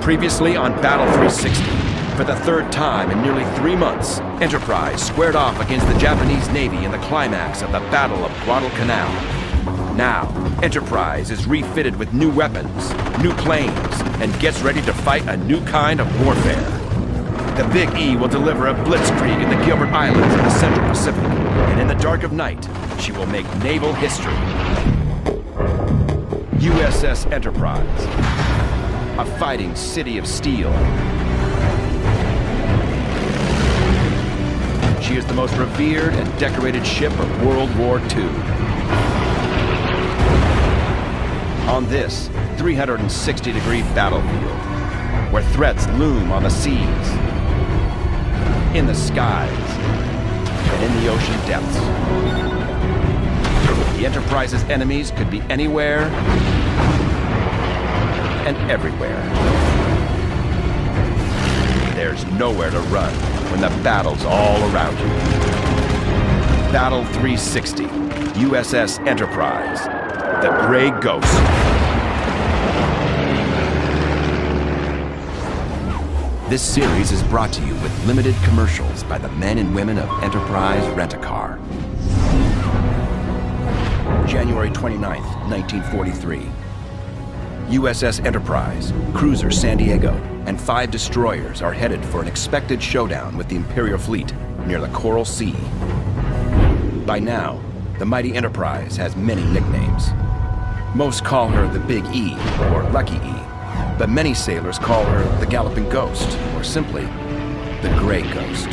Previously on Battle 360, for the third time in nearly 3 months, Enterprise squared off against the Japanese Navy in the climax of the Battle of Guadalcanal. Now, Enterprise is refitted with new weapons, new planes, and gets ready to fight a new kind of warfare. The Big E will deliver a blitzkrieg in the Gilbert Islands in the Central Pacific, and in the dark of night, she will make naval history. USS Enterprise, a fighting city of steel. She is the most revered and decorated ship of World War II. On this 360-degree battlefield, where threats loom on the seas, in the skies, and in the ocean depths, the Enterprise's enemies could be anywhere and everywhere. There's nowhere to run when the battle's all around you. Battle 360, USS Enterprise, the Gray Ghost. This series is brought to you with limited commercials by the men and women of Enterprise Rent-A-Car. January 29th, 1943. USS Enterprise, cruiser San Diego, and 5 destroyers are headed for an expected showdown with the Imperial fleet near the Coral Sea. By now, the mighty Enterprise has many nicknames. Most call her the Big E, or Lucky E, but many sailors call her the Galloping Ghost, or simply, the Gray Ghost.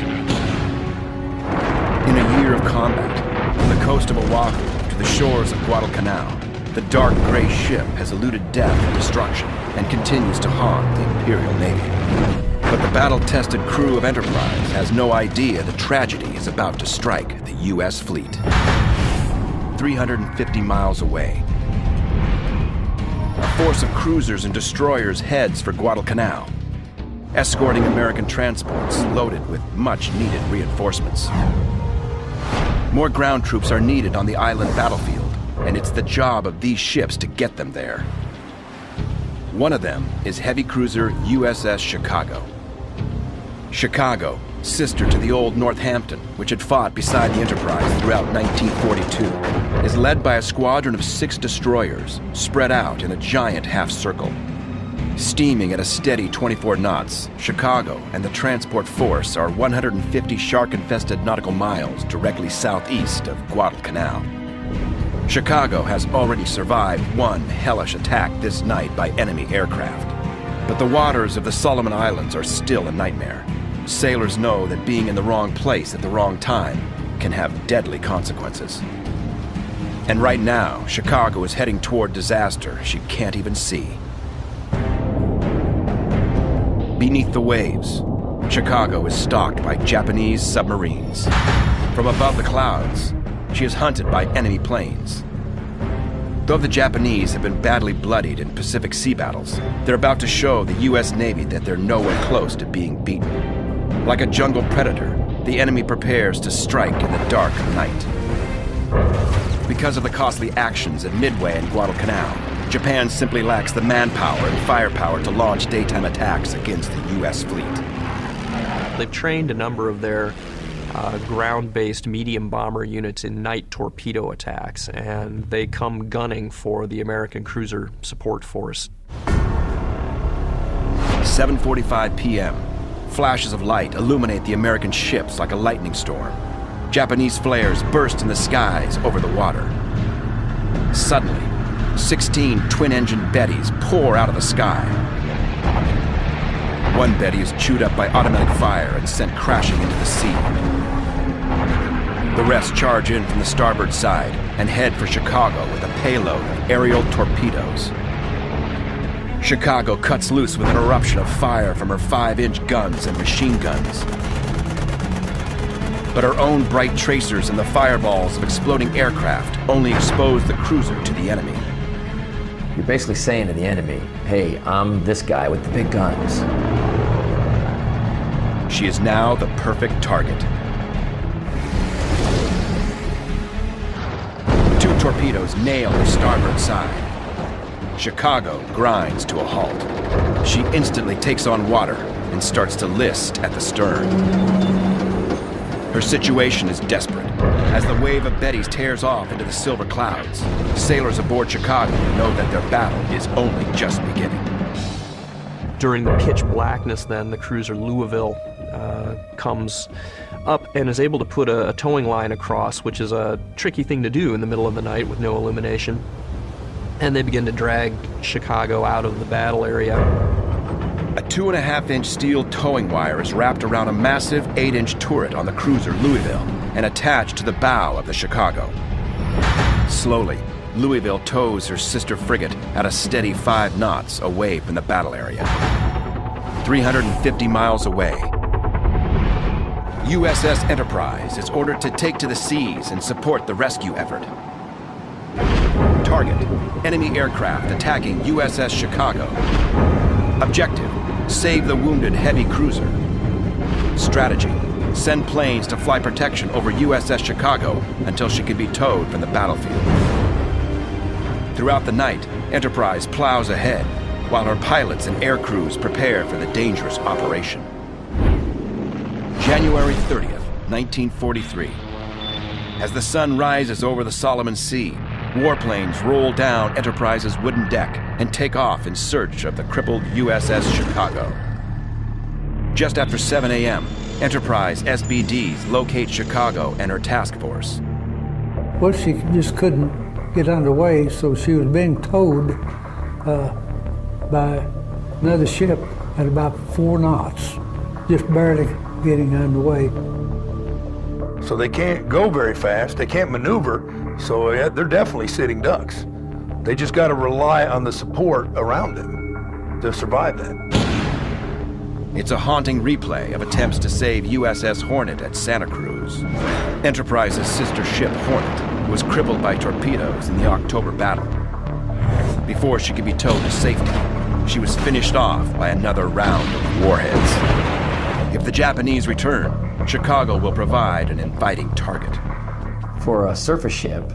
In a year of combat, from the coast of Oahu to the shores of Guadalcanal, the dark gray ship has eluded death and destruction and continues to haunt the Imperial Navy. But the battle-tested crew of Enterprise has no idea the tragedy is about to strike the U.S. fleet. 350 miles away, a force of cruisers and destroyers heads for Guadalcanal, escorting American transports loaded with much-needed reinforcements. More ground troops are needed on the island battlefield, and it's the job of these ships to get them there. One of them is heavy cruiser USS Chicago. Chicago, sister to the old Northampton, which had fought beside the Enterprise throughout 1942, is led by a squadron of 6 destroyers spread out in a giant half-circle. Steaming at a steady 24 knots, Chicago and the transport force are 150 shark-infested nautical miles directly southeast of Guadalcanal. Chicago has already survived one hellish attack this night by enemy aircraft. But the waters of the Solomon Islands are still a nightmare. Sailors know that being in the wrong place at the wrong time can have deadly consequences. And right now, Chicago is heading toward disaster she can't even see. Beneath the waves, Chicago is stalked by Japanese submarines. From above the clouds, she is hunted by enemy planes. Though the Japanese have been badly bloodied in Pacific Sea battles, they're about to show the U.S. Navy that they're nowhere close to being beaten. Like a jungle predator, the enemy prepares to strike in the dark of night. Because of the costly actions at Midway and Guadalcanal, Japan simply lacks the manpower and firepower to launch daytime attacks against the U.S. fleet. They've trained a number of their ground-based medium bomber units in night torpedo attacks, and they come gunning for the American cruiser support force. 7:45 p.m. Flashes of light illuminate the American ships like a lightning storm. Japanese flares burst in the skies over the water. Suddenly, 16 twin-engine Bettys pour out of the sky. One Betty is chewed up by automatic fire and sent crashing into the sea. The rest charge in from the starboard side and head for Chicago with a payload of aerial torpedoes. Chicago cuts loose with an eruption of fire from her 5-inch guns and machine guns. But her own bright tracers and the fireballs of exploding aircraft only expose the cruiser to the enemy. You're basically saying to the enemy, hey, I'm this guy with the big guns. She is now the perfect target. 2 torpedoes nail her starboard side. Chicago grinds to a halt. She instantly takes on water and starts to list at the stern. Her situation is desperate. As the wave of Bettys tears off into the silver clouds, sailors aboard Chicago know that their battle is only just beginning. During the pitch blackness then, the cruiser Louisville comes up and is able to put a towing line across, which is a tricky thing to do in the middle of the night with no illumination. And they begin to drag Chicago out of the battle area. A 2.5-inch steel towing wire is wrapped around a massive 8-inch turret on the cruiser Louisville and attached to the bow of the Chicago. Slowly, Louisville tows her sister frigate at a steady 5 knots away from the battle area. 350 miles away, USS Enterprise is ordered to take to the seas and support the rescue effort. Target: enemy aircraft attacking USS Chicago. Objective: save the wounded heavy cruiser. Strategy: send planes to fly protection over USS Chicago until she can be towed from the battlefield. Throughout the night, Enterprise plows ahead, while her pilots and air crews prepare for the dangerous operation. January 30th, 1943. As the sun rises over the Solomon Sea, warplanes roll down Enterprise's wooden deck and take off in search of the crippled USS Chicago. Just after 7 a.m., Enterprise SBDs locate Chicago and her task force. Well, she just couldn't get underway, so she was being towed by another ship at about 4 knots, just barely getting underway. So they can't go very fast, they can't maneuver, so yeah, they're definitely sitting ducks. They just got to rely on the support around them to survive that. It's a haunting replay of attempts to save USS Hornet at Santa Cruz. Enterprise's sister ship Hornet was crippled by torpedoes in the October battle. Before she could be towed to safety, she was finished off by another round of warheads. If the Japanese return, Chicago will provide an inviting target. For a surface ship,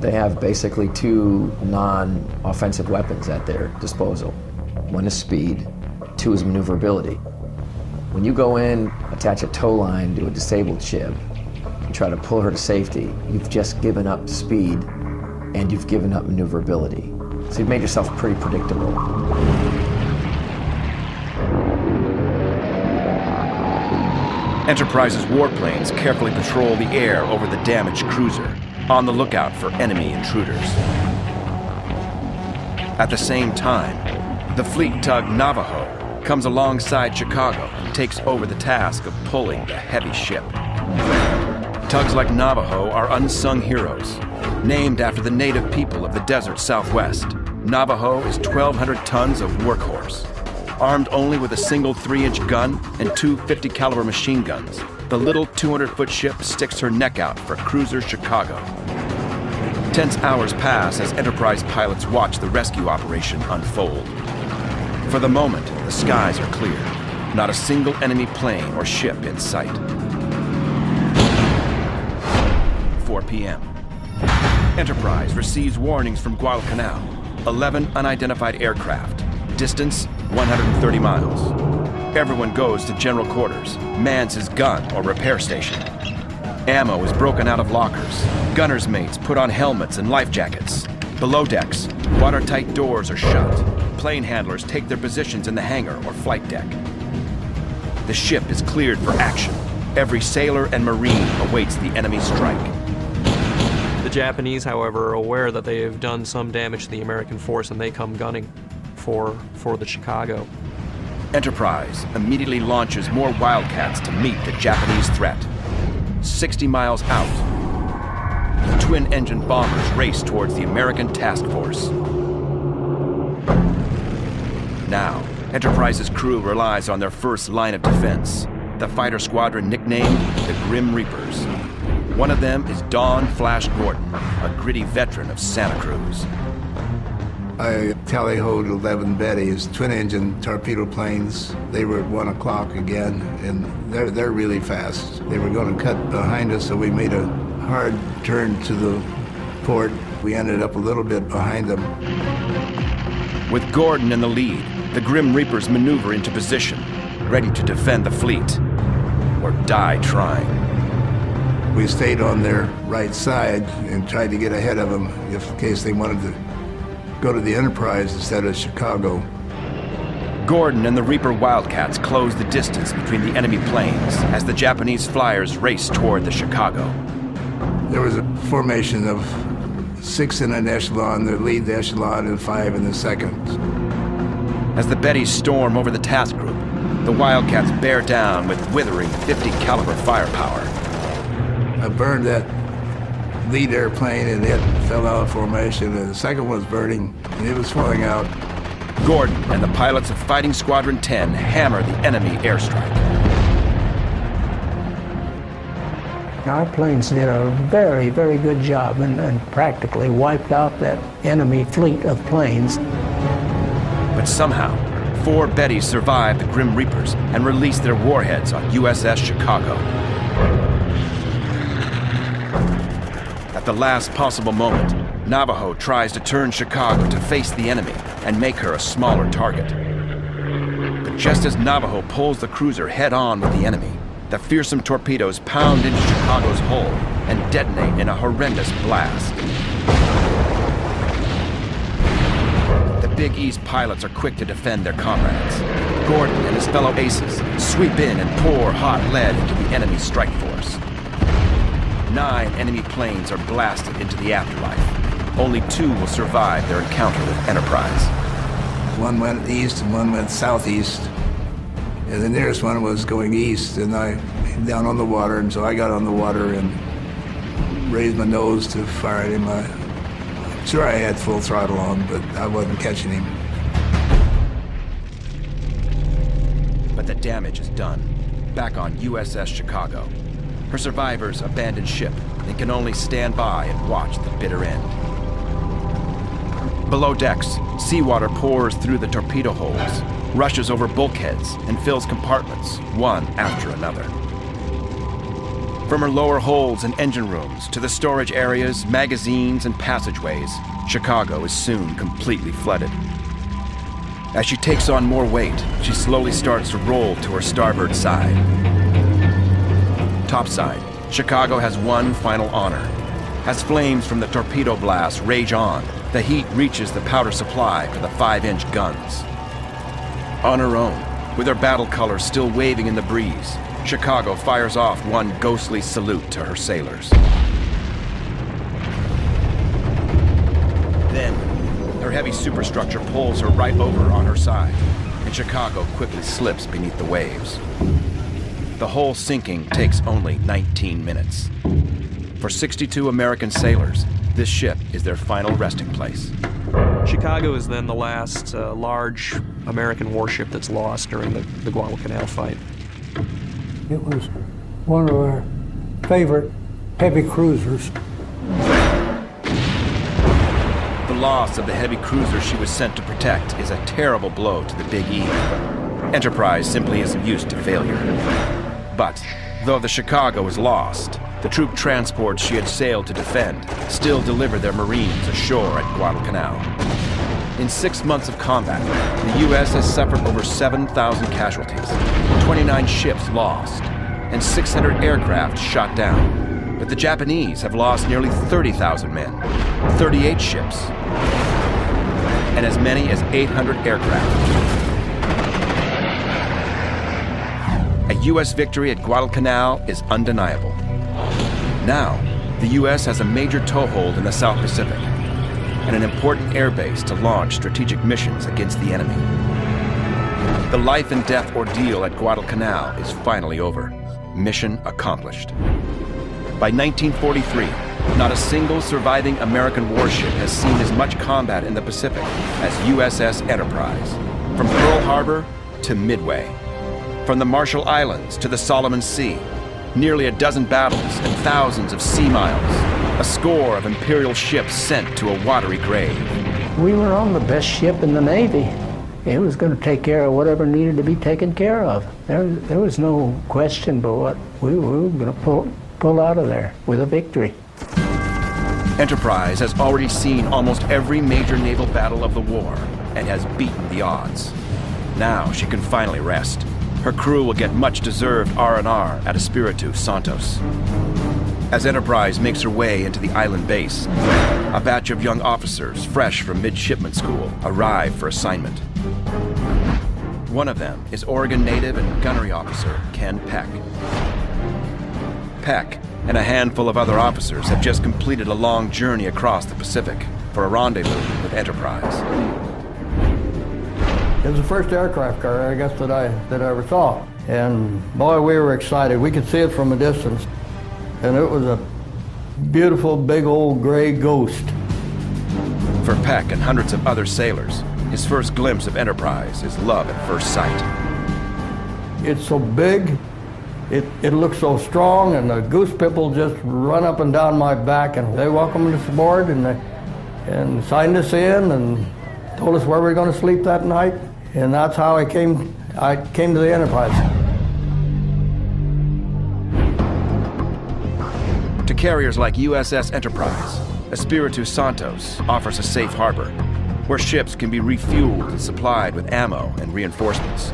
they have basically 2 non-offensive weapons at their disposal. 1 is speed, 2 is maneuverability. When you go in, attach a tow line to a disabled ship, and try to pull her to safety, you've just given up speed and you've given up maneuverability. So you've made yourself pretty predictable. Enterprise's warplanes carefully patrol the air over the damaged cruiser, on the lookout for enemy intruders. At the same time, the fleet tug Navajo comes alongside Chicago and takes over the task of pulling the heavy ship. Tugs like Navajo are unsung heroes. Named after the native people of the desert Southwest, Navajo is 1,200 tons of workhorse. Armed only with a single 3-inch gun and 2 50-caliber machine guns, the little 200-foot ship sticks her neck out for cruiser Chicago. Tense hours pass as Enterprise pilots watch the rescue operation unfold. For the moment, the skies are clear. Not a single enemy plane or ship in sight. 4 p.m. Enterprise receives warnings from Guadalcanal. 11 unidentified aircraft. Distance, 130 miles. Everyone goes to general quarters, mans his gun or repair station. Ammo is broken out of lockers. Gunners' mates put on helmets and life jackets. Below decks, watertight doors are shut. Plane handlers take their positions in the hangar or flight deck. The ship is cleared for action. Every sailor and Marine awaits the enemy strike. The Japanese, however, are aware that they have done some damage to the American force and they come gunning for the Chicago. Enterprise immediately launches more Wildcats to meet the Japanese threat. 60 miles out, the twin-engine bombers race towards the American task force. Now, Enterprise's crew relies on their first line of defense, the fighter squadron nicknamed the Grim Reapers. One of them is Don Flash Gordon, a gritty veteran of Santa Cruz. I tally-hoed 11 Bettys, twin-engine torpedo planes. They were at 1 o'clock again, and they're really fast. They were going to cut behind us, so we made a hard turn to the port. We ended up a little bit behind them. With Gordon in the lead, the Grim Reapers maneuver into position, ready to defend the fleet, or die trying. We stayed on their right side and tried to get ahead of them in case they wanted to go to the Enterprise instead of Chicago. Gordon and the Reaper Wildcats closed the distance between the enemy planes as the Japanese flyers raced toward the Chicago. There was a formation of 6 in an echelon, the lead echelon, and 5 in the second. As the Bettys storm over the task group, the Wildcats bear down with withering 50 caliber firepower. I burned that lead airplane and it fell out of formation, and the second one was burning and it was falling out. Gordon and the pilots of Fighting Squadron 10 hammer the enemy airstrike. Our planes did a very, very good job and practically wiped out that enemy fleet of planes. But somehow, 4 Bettys survived the Grim Reapers and released their warheads on USS Chicago. At the last possible moment, Navajo tries to turn Chicago to face the enemy and make her a smaller target. But just as Navajo pulls the cruiser head-on with the enemy, the fearsome torpedoes pound into Chicago's hull and detonate in a horrendous blast. The Big East pilots are quick to defend their comrades. Gordon and his fellow aces sweep in and pour hot lead into the enemy strike force. 9 enemy planes are blasted into the afterlife. Only 2 will survive their encounter with Enterprise. One went east and one went southeast. And the nearest one was going east, and I down on the water, and so I got on the water and raised my nose to fire at him. I'm sure I had full throttle on, but I wasn't catching him. But the damage is done. Back on USS Chicago. Her survivors abandon ship and can only stand by and watch the bitter end. Below decks, seawater pours through the torpedo holes, rushes over bulkheads, and fills compartments, one after another. From her lower holds and engine rooms to the storage areas, magazines, and passageways, Chicago is soon completely flooded. As she takes on more weight, she slowly starts to roll to her starboard side. Topside, Chicago has one final honor. As flames from the torpedo blast rage on, the heat reaches the powder supply for the 5-inch guns. On her own, with her battle colors still waving in the breeze, Chicago fires off one ghostly salute to her sailors. Then, her heavy superstructure pulls her right over on her side, and Chicago quickly slips beneath the waves. The whole sinking takes only 19 minutes. For 62 American sailors, this ship is their final resting place. Chicago is then the last large American warship that's lost during the Guadalcanal fight. It was one of our favorite heavy cruisers. The loss of the heavy cruiser she was sent to protect is a terrible blow to the Big E. Enterprise simply isn't used to failure. But, though the Chicago is lost, the troop transports she had sailed to defend still deliver their Marines ashore at Guadalcanal. In 6 months of combat, the U.S. has suffered over 7,000 casualties, 29 ships lost, and 600 aircraft shot down. But the Japanese have lost nearly 30,000 men, 38 ships, and as many as 800 aircraft. A U.S. victory at Guadalcanal is undeniable. Now, the U.S. has a major toehold in the South Pacific and an important airbase to launch strategic missions against the enemy. The life and death ordeal at Guadalcanal is finally over. Mission accomplished. By 1943, not a single surviving American warship has seen as much combat in the Pacific as USS Enterprise, from Pearl Harbor to Midway. From the Marshall Islands to the Solomon Sea, nearly a dozen battles and thousands of sea miles, a score of Imperial ships sent to a watery grave. We were on the best ship in the Navy. It was going to take care of whatever needed to be taken care of. There was no question but what we were going to pull out of there with a victory. Enterprise has already seen almost every major naval battle of the war and has beaten the odds. Now she can finally rest. Her crew will get much-deserved R&R at Espiritu Santos. As Enterprise makes her way into the island base, a batch of young officers fresh from midshipman school arrive for assignment. One of them is Oregon native and gunnery officer Ken Peck. Peck and a handful of other officers have just completed a long journey across the Pacific for a rendezvous with Enterprise. It was the first aircraft carrier, I guess, that I ever saw. And boy, we were excited. We could see it from a distance. And it was a beautiful, big old gray ghost. For Peck and hundreds of other sailors, his first glimpse of Enterprise is love at first sight. It's so big, it looks so strong, and the goose pimple just run up and down my back, and they welcomed us aboard and signed us in and told us where we were going to sleep that night. And that's how I came to the Enterprise. To carriers like USS Enterprise, Espiritu Santos offers a safe harbor where ships can be refueled and supplied with ammo and reinforcements.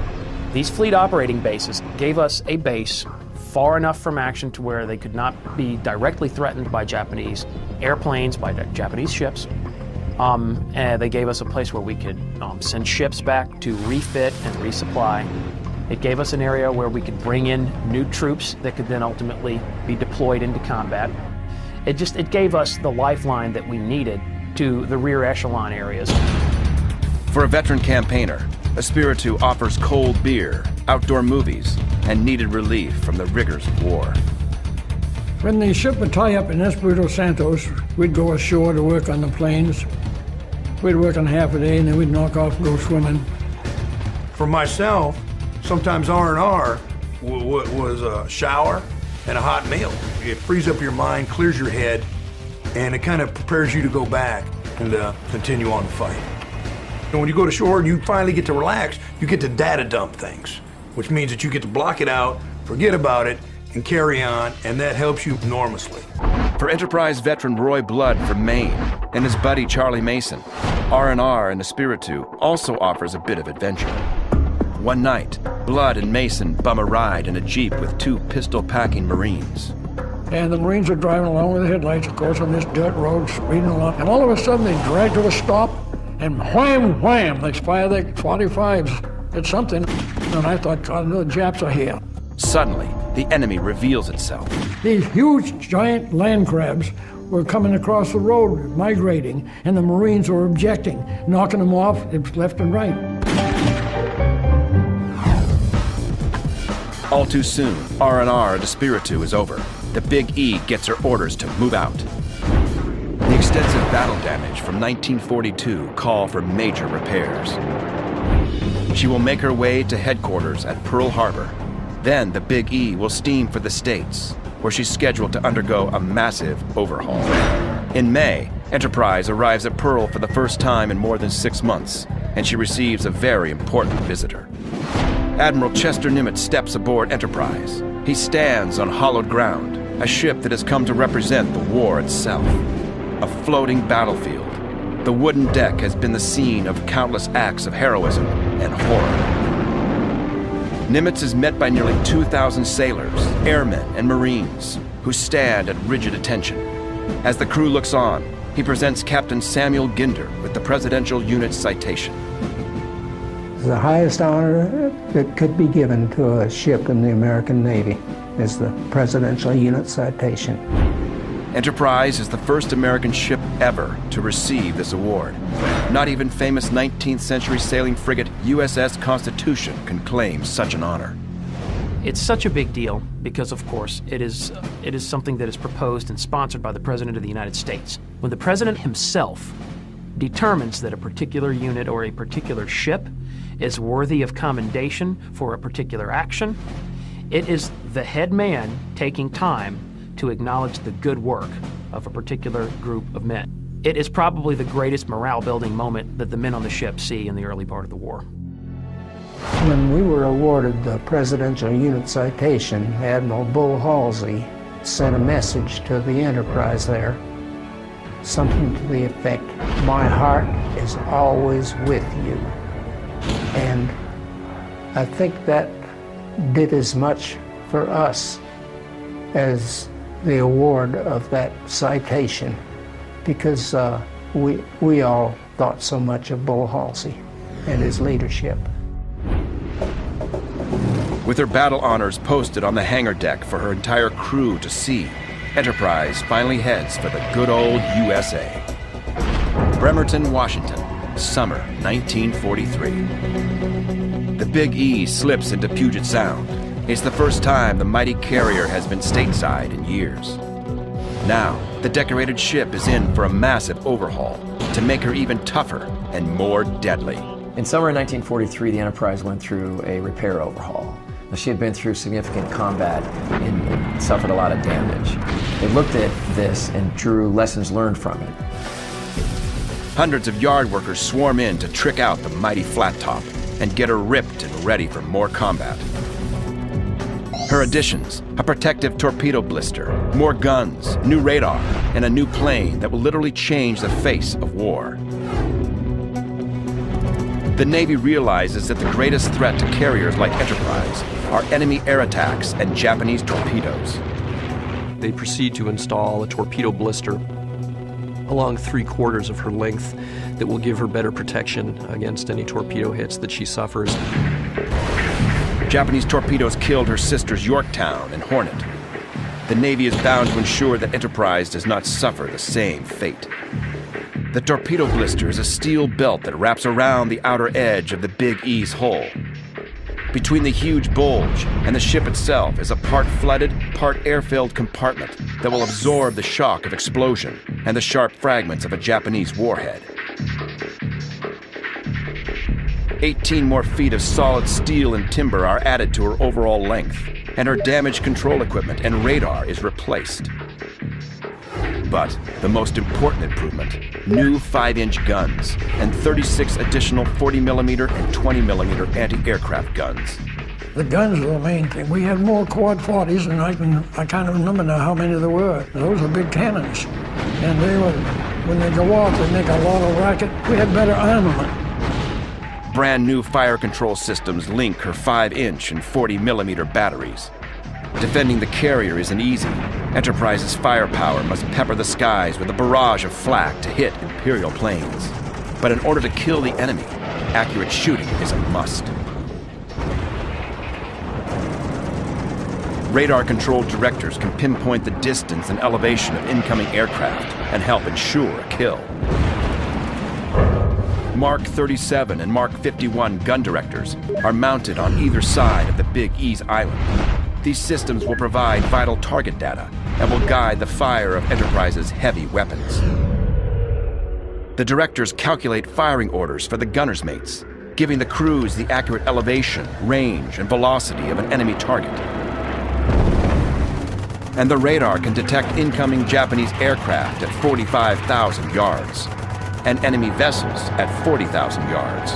These fleet operating bases gave us a base far enough from action to where they could not be directly threatened by Japanese airplanes, by Japanese ships. And they gave us a place where we could send ships back to refit and resupply. It gave us an area where we could bring in new troops that could then ultimately be deployed into combat. It gave us the lifeline that we needed to the rear echelon areas. For a veteran campaigner, Espiritu offers cold beer, outdoor movies, and needed relief from the rigors of war. When the ship would tie up in Espiritu Santos, we'd go ashore to work on the planes. We'd work on half a day and then we'd knock off and go swimming. For myself, sometimes R&R was a shower and a hot meal. It frees up your mind, clears your head, and it kind of prepares you to go back and continue on the fight. And when you go to shore and you finally get to relax, you get to data dump things, which means that you get to block it out, forget about it, and carry on, and that helps you enormously. For Enterprise veteran Roy Blood from Maine and his buddy Charlie Mason, R&R and Espiritu also offers a bit of adventure. One night, Blood and Mason bum a ride in a Jeep with two pistol-packing Marines. And the Marines are driving along with the headlights, of course, on this dirt road, speeding along. And all of a sudden, they drag to a stop, and wham, wham, they fire their 45s at something. And I thought, God, the Japs are here. Suddenly, the enemy reveals itself. These huge, giant land crabs were coming across the road, migrating, and the Marines were objecting, knocking them off left and right. All too soon, R&R and Espiritu is over. The Big E gets her orders to move out. The extensive battle damage from 1942 call for major repairs. She will make her way to headquarters at Pearl Harbor. Then the Big E will steam for the States, where she's scheduled to undergo a massive overhaul. In May, Enterprise arrives at Pearl for the first time in more than 6 months, and she receives a very important visitor. Admiral Chester Nimitz steps aboard Enterprise. He stands on hollowed ground, a ship that has come to represent the war itself. A floating battlefield. The wooden deck has been the scene of countless acts of heroism and horror. Nimitz is met by nearly 2,000 sailors, airmen, and Marines, who stand at rigid attention. As the crew looks on, he presents Captain Samuel Ginder with the Presidential Unit Citation. The highest honor that could be given to a ship in the American Navy is the Presidential Unit Citation. Enterprise is the first American ship ever to receive this award. Not even famous 19th century sailing frigate USS Constitution can claim such an honor. It's such a big deal because, of course, it is something that is proposed and sponsored by the President of the United States. When the President himself determines that a particular unit or a particular ship is worthy of commendation for a particular action, it is the head man taking time to acknowledge the good work of a particular group of men. It is probably the greatest morale-building moment that the men on the ship see in the early part of the war. When we were awarded the Presidential Unit Citation, Admiral Bull Halsey sent a message to the Enterprise there, something to the effect, "My heart is always with you." And I think that did as much for us as the award of that citation, because we all thought so much of Bull Halsey and his leadership. With her battle honors posted on the hangar deck for her entire crew to see, Enterprise finally heads for the good old USA. Bremerton, Washington, summer 1943. The Big E slips into Puget Sound. It's the first time the mighty carrier has been stateside in years. Now, the decorated ship is in for a massive overhaul to make her even tougher and more deadly. In summer of 1943, the Enterprise went through a repair overhaul. Now, she had been through significant combat and suffered a lot of damage. They looked at this and drew lessons learned from it. Hundreds of yard workers swarm in to trick out the mighty flat top and get her ripped and ready for more combat. Her additions: a protective torpedo blister, more guns, new radar, and a new plane that will literally change the face of war. The Navy realizes that the greatest threat to carriers like Enterprise are enemy air attacks and Japanese torpedoes. They proceed to install a torpedo blister along 3/4 of her length that will give her better protection against any torpedo hits that she suffers. Japanese torpedoes killed her sisters Yorktown and Hornet. The Navy is bound to ensure that Enterprise does not suffer the same fate. The torpedo blister is a steel belt that wraps around the outer edge of the Big E's hull. Between the huge bulge and the ship itself is a part flooded, part air-filled compartment that will absorb the shock of explosion and the sharp fragments of a Japanese warhead. 18 more feet of solid steel and timber are added to her overall length, and her damage control equipment and radar is replaced. But the most important improvement: new 5-inch guns and 36 additional 40mm and 20mm anti-aircraft guns. The guns were the main thing. We had more quad 40s, and I can't remember now how many there were. Those were big cannons, and they were, when they go off, they make a lot of racket. We had better armament. Brand new fire control systems link her 5-inch and 40mm batteries. Defending the carrier isn't easy. Enterprise's firepower must pepper the skies with a barrage of flak to hit Imperial planes. But in order to kill the enemy, accurate shooting is a must. Radar-controlled directors can pinpoint the distance and elevation of incoming aircraft and help ensure a kill. Mark 37 and Mark 51 gun directors are mounted on either side of the Big E's island. These systems will provide vital target data and will guide the fire of Enterprise's heavy weapons. The directors calculate firing orders for the gunners' mates, giving the crews the accurate elevation, range, and velocity of an enemy target. And the radar can detect incoming Japanese aircraft at 45,000 yards. And enemy vessels at 40,000 yards.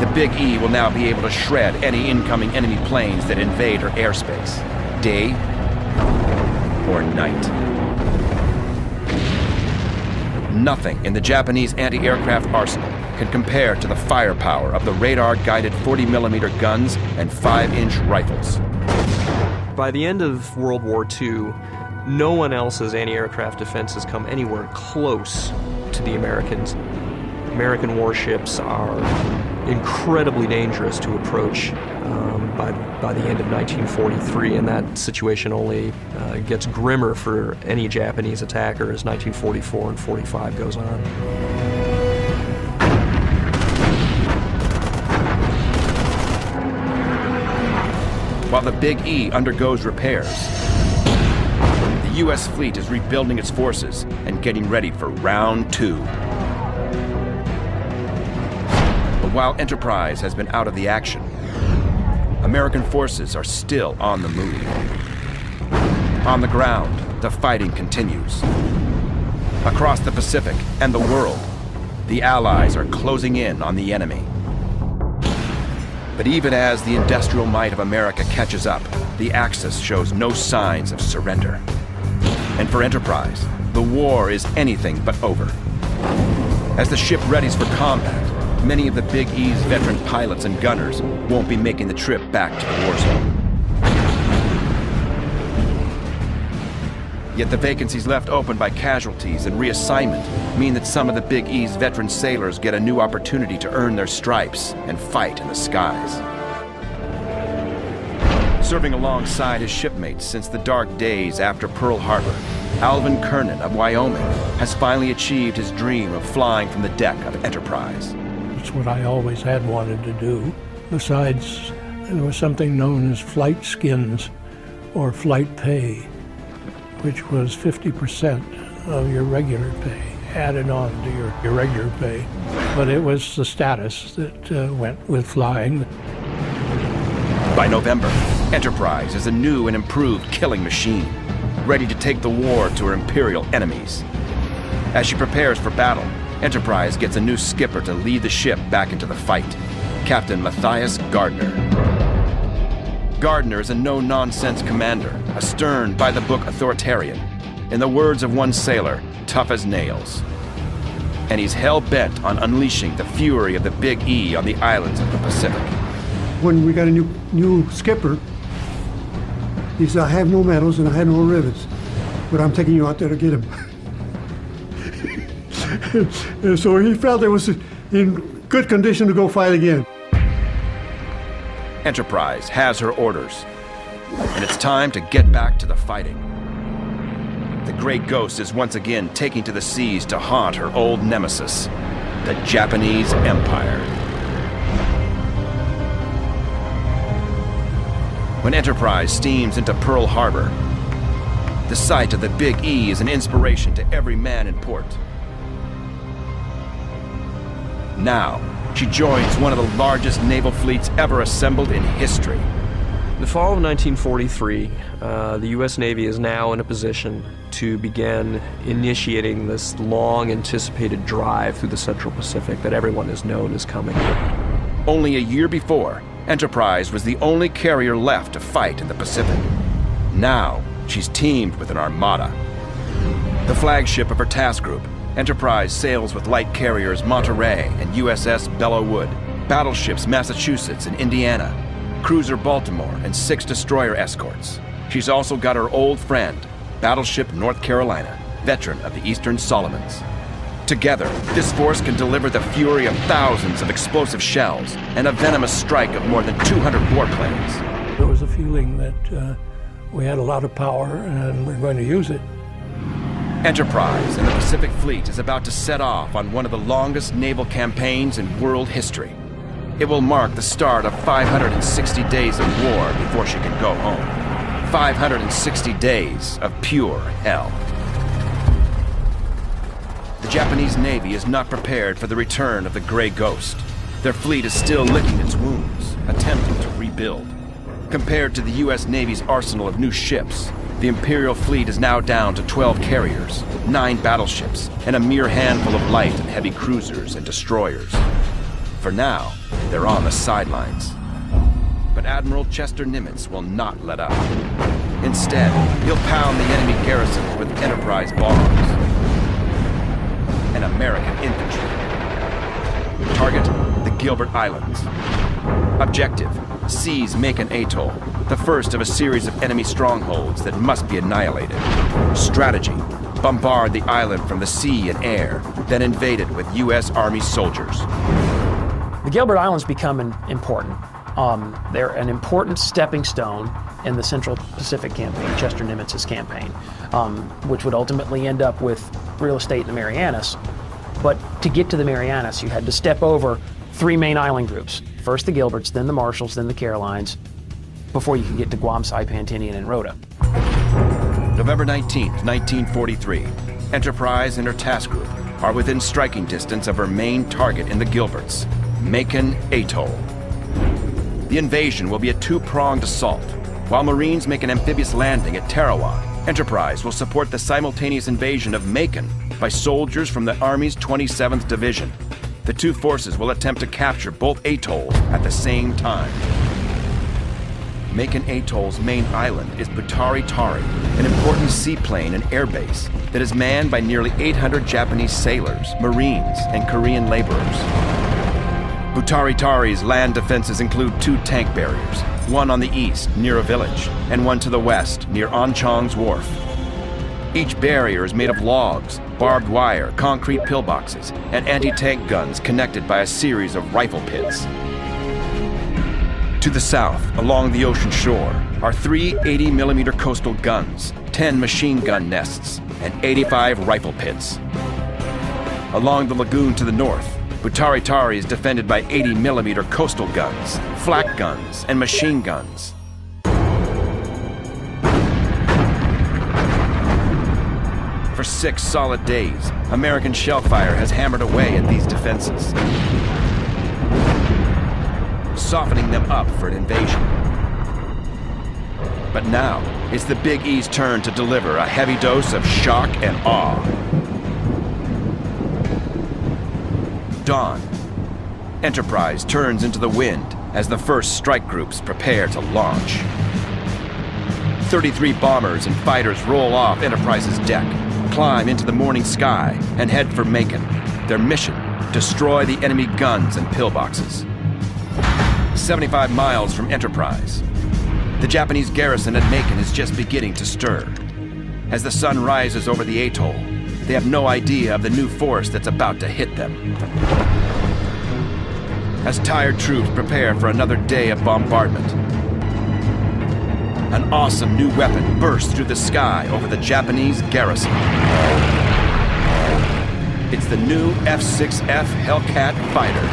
The Big E will now be able to shred any incoming enemy planes that invade her airspace, day or night. Nothing in the Japanese anti-aircraft arsenal can compare to the firepower of the radar-guided 40mm guns and 5-inch rifles. By the end of World War II, no one else's anti-aircraft defenses come anywhere close to the Americans. American warships are incredibly dangerous to approach by the end of 1943, and that situation only gets grimmer for any Japanese attacker as 1944 and 45 goes on. While the Big E undergoes repairs, the U.S. fleet is rebuilding its forces and getting ready for round 2. But while Enterprise has been out of the action, American forces are still on the move. On the ground, the fighting continues. Across the Pacific and the world, the Allies are closing in on the enemy. But even as the industrial might of America catches up, the Axis shows no signs of surrender. And for Enterprise, the war is anything but over. As the ship readies for combat, many of the Big E's veteran pilots and gunners won't be making the trip back to the war zone. Yet the vacancies left open by casualties and reassignment mean that some of the Big E's veteran sailors get a new opportunity to earn their stripes and fight in the skies. Serving alongside his shipmates since the dark days after Pearl Harbor, Alvin Kernan of Wyoming has finally achieved his dream of flying from the deck of Enterprise. It's what I always had wanted to do. Besides, there was something known as flight skins or flight pay, which was 50% of your regular pay added on to your regular pay. But it was the status that went with flying. By November, Enterprise is a new and improved killing machine, ready to take the war to her Imperial enemies. As she prepares for battle, Enterprise gets a new skipper to lead the ship back into the fight, Captain Matthias Gardner. Gardner is a no-nonsense commander, a stern, by-the-book authoritarian. In the words of one sailor, tough as nails. And he's hell-bent on unleashing the fury of the Big E on the islands of the Pacific. When we got a new skipper, he said, I have no medals and I have no rivets, but I'm taking you out there to get him. And so he felt it was in good condition to go fight again. Enterprise has her orders, and it's time to get back to the fighting. The Grey Ghost is once again taking to the seas to haunt her old nemesis, the Japanese Empire. When Enterprise steams into Pearl Harbor, the sight of the Big E is an inspiration to every man in port. Now, she joins one of the largest naval fleets ever assembled in history. The fall of 1943, the U.S. Navy is now in a position to begin initiating this long-anticipated drive through the Central Pacific that everyone has known is coming. Only a year before, Enterprise was the only carrier left to fight in the Pacific. Now, she's teamed with an armada. The flagship of her task group, Enterprise sails with light carriers Monterey and USS Belleau Wood, battleships Massachusetts and Indiana, cruiser Baltimore, and 6 destroyer escorts. She's also got her old friend, battleship North Carolina, veteran of the Eastern Solomons. Together, this force can deliver the fury of thousands of explosive shells and a venomous strike of more than 200 warplanes. There was a feeling that we had a lot of power and we're going to use it. Enterprise and the Pacific Fleet is about to set off on one of the longest naval campaigns in world history. It will mark the start of 560 days of war before she can go home. 560 days of pure hell. The Japanese Navy is not prepared for the return of the Grey Ghost. Their fleet is still licking its wounds, attempting to rebuild. Compared to the U.S. Navy's arsenal of new ships, the Imperial fleet is now down to 12 carriers, 9 battleships, and a mere handful of light and heavy cruisers and destroyers. For now, they're on the sidelines. But Admiral Chester Nimitz will not let up. Instead, he'll pound the enemy garrisons with Enterprise bombs and American infantry. Target, the Gilbert Islands. Objective, seize Macon Atoll, the first of a series of enemy strongholds that must be annihilated. Strategy, bombard the island from the sea and air, then invade it with U.S. Army soldiers. The Gilbert Islands become important. They're an important stepping stone in the Central Pacific campaign, Chester Nimitz's campaign, which would ultimately end up with real estate in the Marianas. But to get to the Marianas, you had to step over 3 main island groups. First the Gilberts, then the Marshalls, then the Carolines, before you could get to Guam, Saipan, Tinian, and Rota. November 19th, 1943. Enterprise and her task group are within striking distance of her main target in the Gilberts, Macon Atoll. The invasion will be a 2-pronged assault. While Marines make an amphibious landing at Tarawa, Enterprise will support the simultaneous invasion of Macon by soldiers from the Army's 27th Division. The 2 forces will attempt to capture both atolls at the same time. Macon Atoll's main island is Butari Tari, an important seaplane and airbase that is manned by nearly 800 Japanese sailors, Marines, and Korean laborers. Butari-Tari's land defenses include 2 tank barriers, one on the east near a village, and one to the west near Anchong's wharf. Each barrier is made of logs, barbed wire, concrete pillboxes, and anti-tank guns connected by a series of rifle pits. To the south, along the ocean shore, are 3 80mm coastal guns, 10 machine gun nests, and 85 rifle pits. Along the lagoon to the north, Butari-Tari is defended by 80mm coastal guns, flak guns, and machine guns. For 6 solid days, American shell fire has hammered away at these defenses, softening them up for an invasion. But now, it's the Big E's turn to deliver a heavy dose of shock and awe. Dawn. Enterprise turns into the wind as the first strike groups prepare to launch. 33 bombers and fighters roll off Enterprise's deck, climb into the morning sky, and head for Macon. Their mission, destroy the enemy guns and pillboxes. 75 miles from Enterprise, the Japanese garrison at Macon is just beginning to stir. As the sun rises over the atoll, they have no idea of the new force that's about to hit them. As tired troops prepare for another day of bombardment, an awesome new weapon bursts through the sky over the Japanese garrison. It's the new F-6F Hellcat fighter.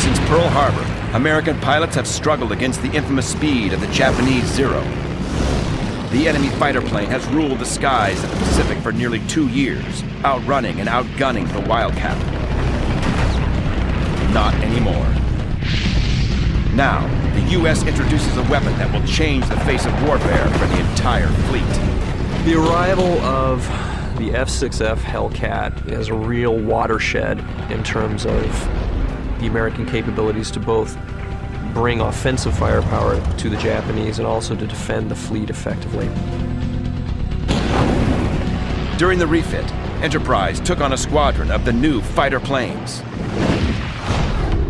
Since Pearl Harbor, American pilots have struggled against the infamous speed of the Japanese Zero. The enemy fighter plane has ruled the skies of the Pacific for nearly 2 years, outrunning and outgunning the Wildcat. Not anymore. Now, the U.S. introduces a weapon that will change the face of warfare for the entire fleet. The arrival of the F-6F Hellcat is a real watershed in terms of the American capabilities to both bring offensive firepower to the Japanese and also to defend the fleet effectively. During the refit, Enterprise took on a squadron of the new fighter planes.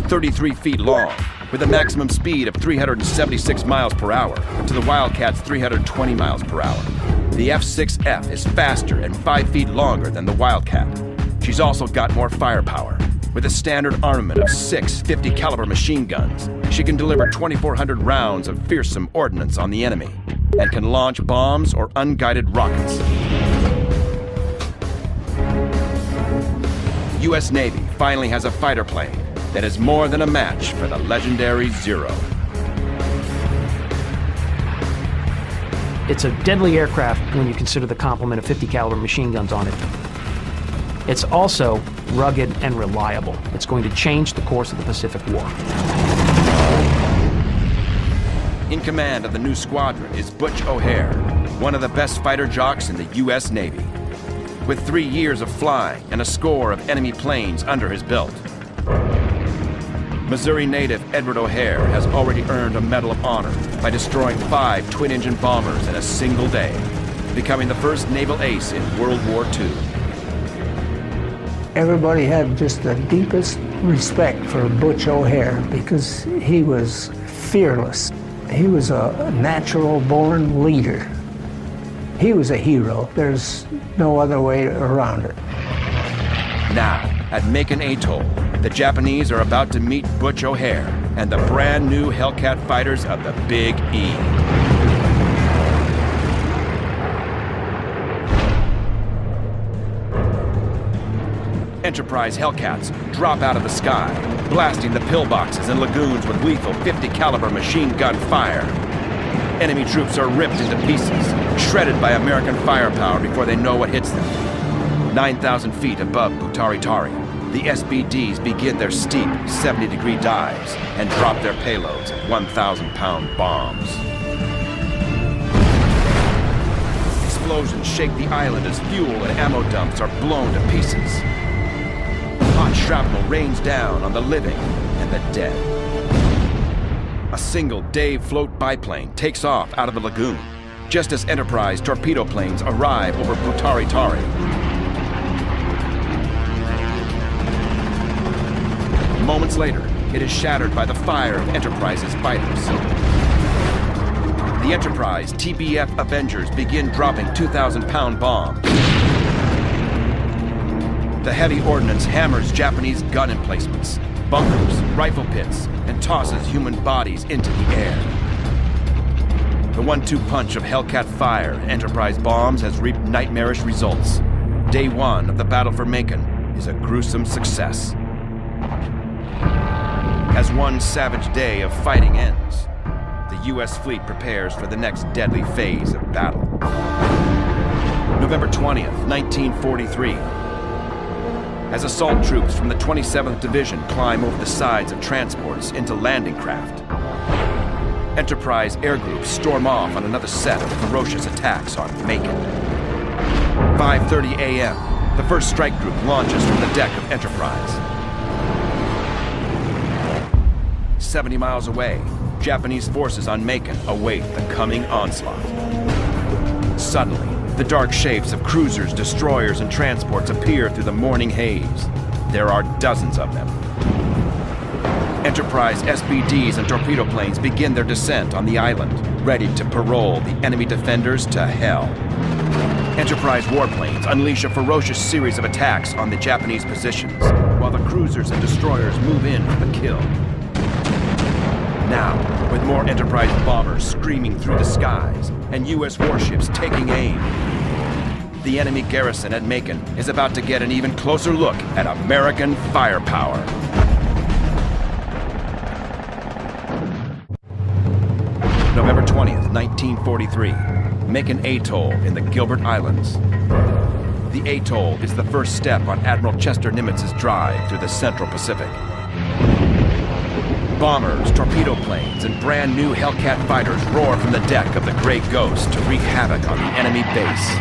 33 feet long, with a maximum speed of 376 miles per hour to the Wildcat's 320 miles per hour. The F-6F is faster and 5 feet longer than the Wildcat. She's also got more firepower. With a standard armament of 6 50-caliber machine guns, she can deliver 2,400 rounds of fearsome ordnance on the enemy and can launch bombs or unguided rockets. U.S. Navy finally has a fighter plane that is more than a match for the legendary Zero. It's a deadly aircraft when you consider the complement of 50-caliber machine guns on it. It's also rugged and reliable. It's going to change the course of the Pacific War. In command of the new squadron is Butch O'Hare, one of the best fighter jocks in the U.S. Navy. With 3 years of flying and a score of enemy planes under his belt, Missouri native Edward O'Hare has already earned a Medal of Honor by destroying 5 twin-engine bombers in a single day, becoming the first naval ace in World War II. Everybody had just the deepest respect for Butch O'Hare because he was fearless. He was a natural-born leader. He was a hero. There's no other way around it. Now, at Macon Atoll, the Japanese are about to meet Butch O'Hare and the brand new Hellcat fighters of the Big E. Enterprise Hellcats drop out of the sky, blasting the pillboxes and lagoons with lethal 50-caliber machine gun fire. Enemy troops are ripped into pieces, shredded by American firepower before they know what hits them. 9,000 feet above Butari-Tari, the SBDs begin their steep 70-degree dives and drop their payloads of 1,000-pound bombs. Explosions shake the island as fuel and ammo dumps are blown to pieces. Hot shrapnel rains down on the living and the dead. A single Dave float biplane takes off out of the lagoon, just as Enterprise torpedo planes arrive over Butari-Tari. Moments later, it is shattered by the fire of Enterprise's fighters. The Enterprise TBF Avengers begin dropping 2,000-pound bombs. The heavy ordnance hammers Japanese gun emplacements, bunkers, rifle pits, and tosses human bodies into the air. The 1-2 punch of Hellcat fire and Enterprise bombs has reaped nightmarish results. Day 1 of the battle for Macon is a gruesome success. As one savage day of fighting ends, the U.S. fleet prepares for the next deadly phase of battle. November 20th, 1943. As assault troops from the 27th Division climb over the sides of transports into landing craft, Enterprise air groups storm off on another set of ferocious attacks on Macon. 5:30 a.m., the first strike group launches from the deck of Enterprise. 70 miles away, Japanese forces on Macon await the coming onslaught. Suddenly, the dark shapes of cruisers, destroyers, and transports appear through the morning haze. There are dozens of them. Enterprise SBDs and torpedo planes begin their descent on the island, ready to parole the enemy defenders to hell. Enterprise warplanes unleash a ferocious series of attacks on the Japanese positions, while the cruisers and destroyers move in for the kill. Now, with more Enterprise bombers screaming through the skies and U.S. warships taking aim, the enemy garrison at Macon is about to get an even closer look at American firepower. November 20th, 1943, Macon Atoll in the Gilbert Islands. The atoll is the first step on Admiral Chester Nimitz's drive through the Central Pacific. Bombers, torpedo planes, and brand new Hellcat fighters roar from the deck of the Grey Ghost to wreak havoc on the enemy base.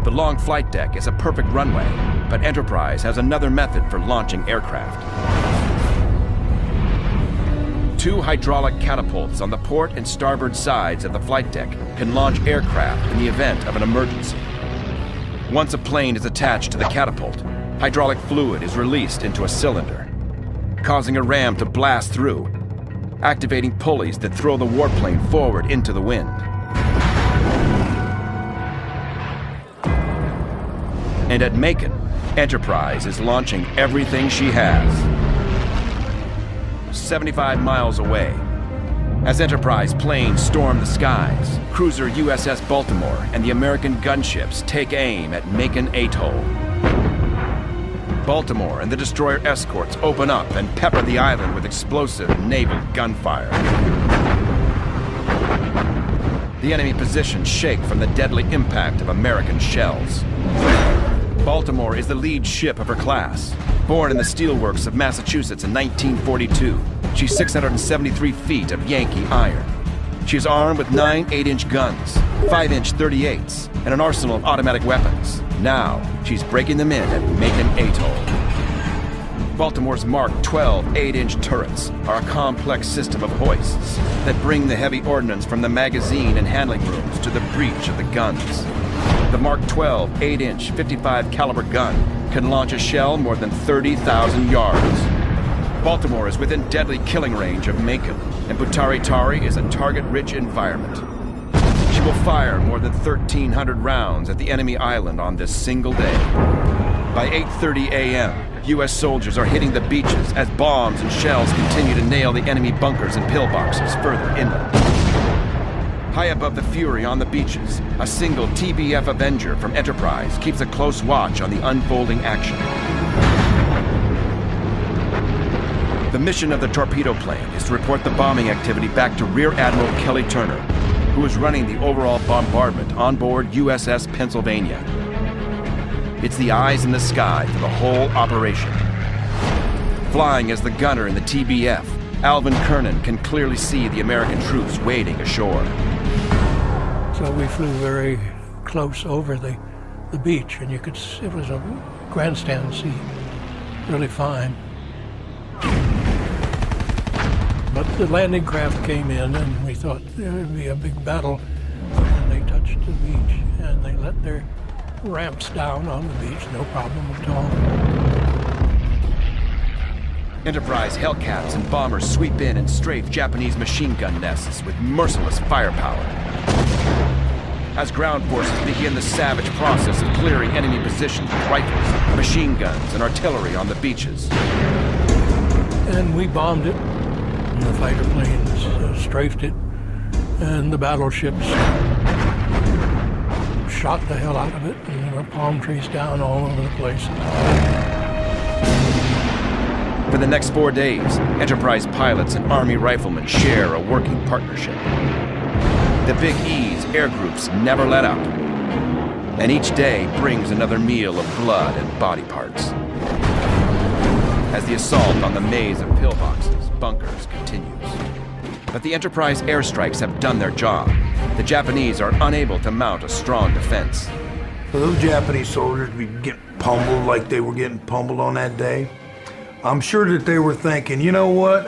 The long flight deck is a perfect runway, but Enterprise has another method for launching aircraft. 2 hydraulic catapults on the port and starboard sides of the flight deck can launch aircraft in the event of an emergency. Once a plane is attached to the catapult, hydraulic fluid is released into a cylinder, causing a ram to blast through, activating pulleys that throw the warplane forward into the wind. And at Macon, Enterprise is launching everything she has. 75 miles away, as Enterprise planes storm the skies, cruiser USS Baltimore and the American gunships take aim at Macon Atoll. Baltimore and the destroyer escorts open up and pepper the island with explosive naval gunfire. The enemy positions shake from the deadly impact of American shells. Baltimore is the lead ship of her class. Born in the steelworks of Massachusetts in 1942, she's 673 feet of Yankee iron. She is armed with 9 8-inch guns, 5-inch .38s, and an arsenal of automatic weapons. Now, she's breaking them in at Macon Atoll. Baltimore's Mark 12 8-inch turrets are a complex system of hoists that bring the heavy ordnance from the magazine and handling rooms to the breech of the guns. The Mark 12 8-inch 55 caliber gun can launch a shell more than 30,000 yards. Baltimore is within deadly killing range of Macon, and Butari Tari is a target-rich environment. She will fire more than 1,300 rounds at the enemy island on this single day. By 8:30 a.m., U.S. soldiers are hitting the beaches as bombs and shells continue to nail the enemy bunkers and pillboxes further inland. High above the fury on the beaches, a single TBF Avenger from Enterprise keeps a close watch on the unfolding action. The mission of the torpedo plane is to report the bombing activity back to Rear Admiral Kelly Turner, who is running the overall bombardment on board USS Pennsylvania. It's the eyes in the sky for the whole operation. Flying as the gunner in the TBF, Alvin Kernan can clearly see the American troops wading ashore. So we flew very close over the beach, and you could see, it was a grandstand sea, really fine. But the landing craft came in, and we thought there would be a big battle. And they touched the beach, and they let their ramps down on the beach, no problem at all. Enterprise Hellcats and bombers sweep in and strafe Japanese machine gun nests with merciless firepower. As ground forces begin the savage process of clearing enemy positions with rifles, machine guns, and artillery on the beaches. And we bombed it, and the fighter planes strafed it, and the battleships shot the hell out of it, and there were palm trees down all over the place. For the next 4 days, Enterprise pilots and Army riflemen share a working partnership. The Big E's air groups never let up, and each day brings another meal of blood and body parts. As the assault on the maze of pillboxes, bunkers continues. But the Enterprise airstrikes have done their job. The Japanese are unable to mount a strong defense. For those Japanese soldiers to be getting pummeled like they were getting pummeled on that day, I'm sure that they were thinking, you know what,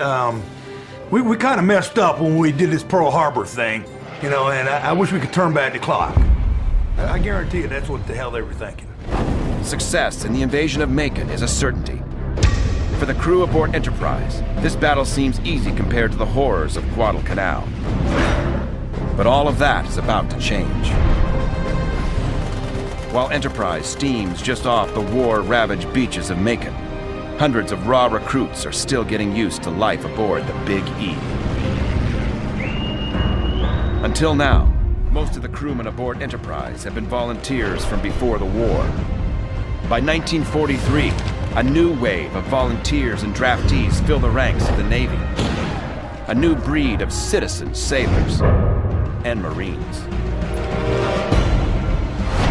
we kind of messed up when we did this Pearl Harbor thing, you know, and I wish we could turn back the clock. I guarantee you that's what the hell they were thinking. Success in the invasion of Macon is a certainty. For the crew aboard Enterprise, this battle seems easy compared to the horrors of Guadalcanal. But all of that is about to change. While Enterprise steams just off the war-ravaged beaches of Macon, hundreds of raw recruits are still getting used to life aboard the Big E. Until now, most of the crewmen aboard Enterprise have been volunteers from before the war. By 1943, a new wave of volunteers and draftees fill the ranks of the Navy. A new breed of citizen sailors and Marines.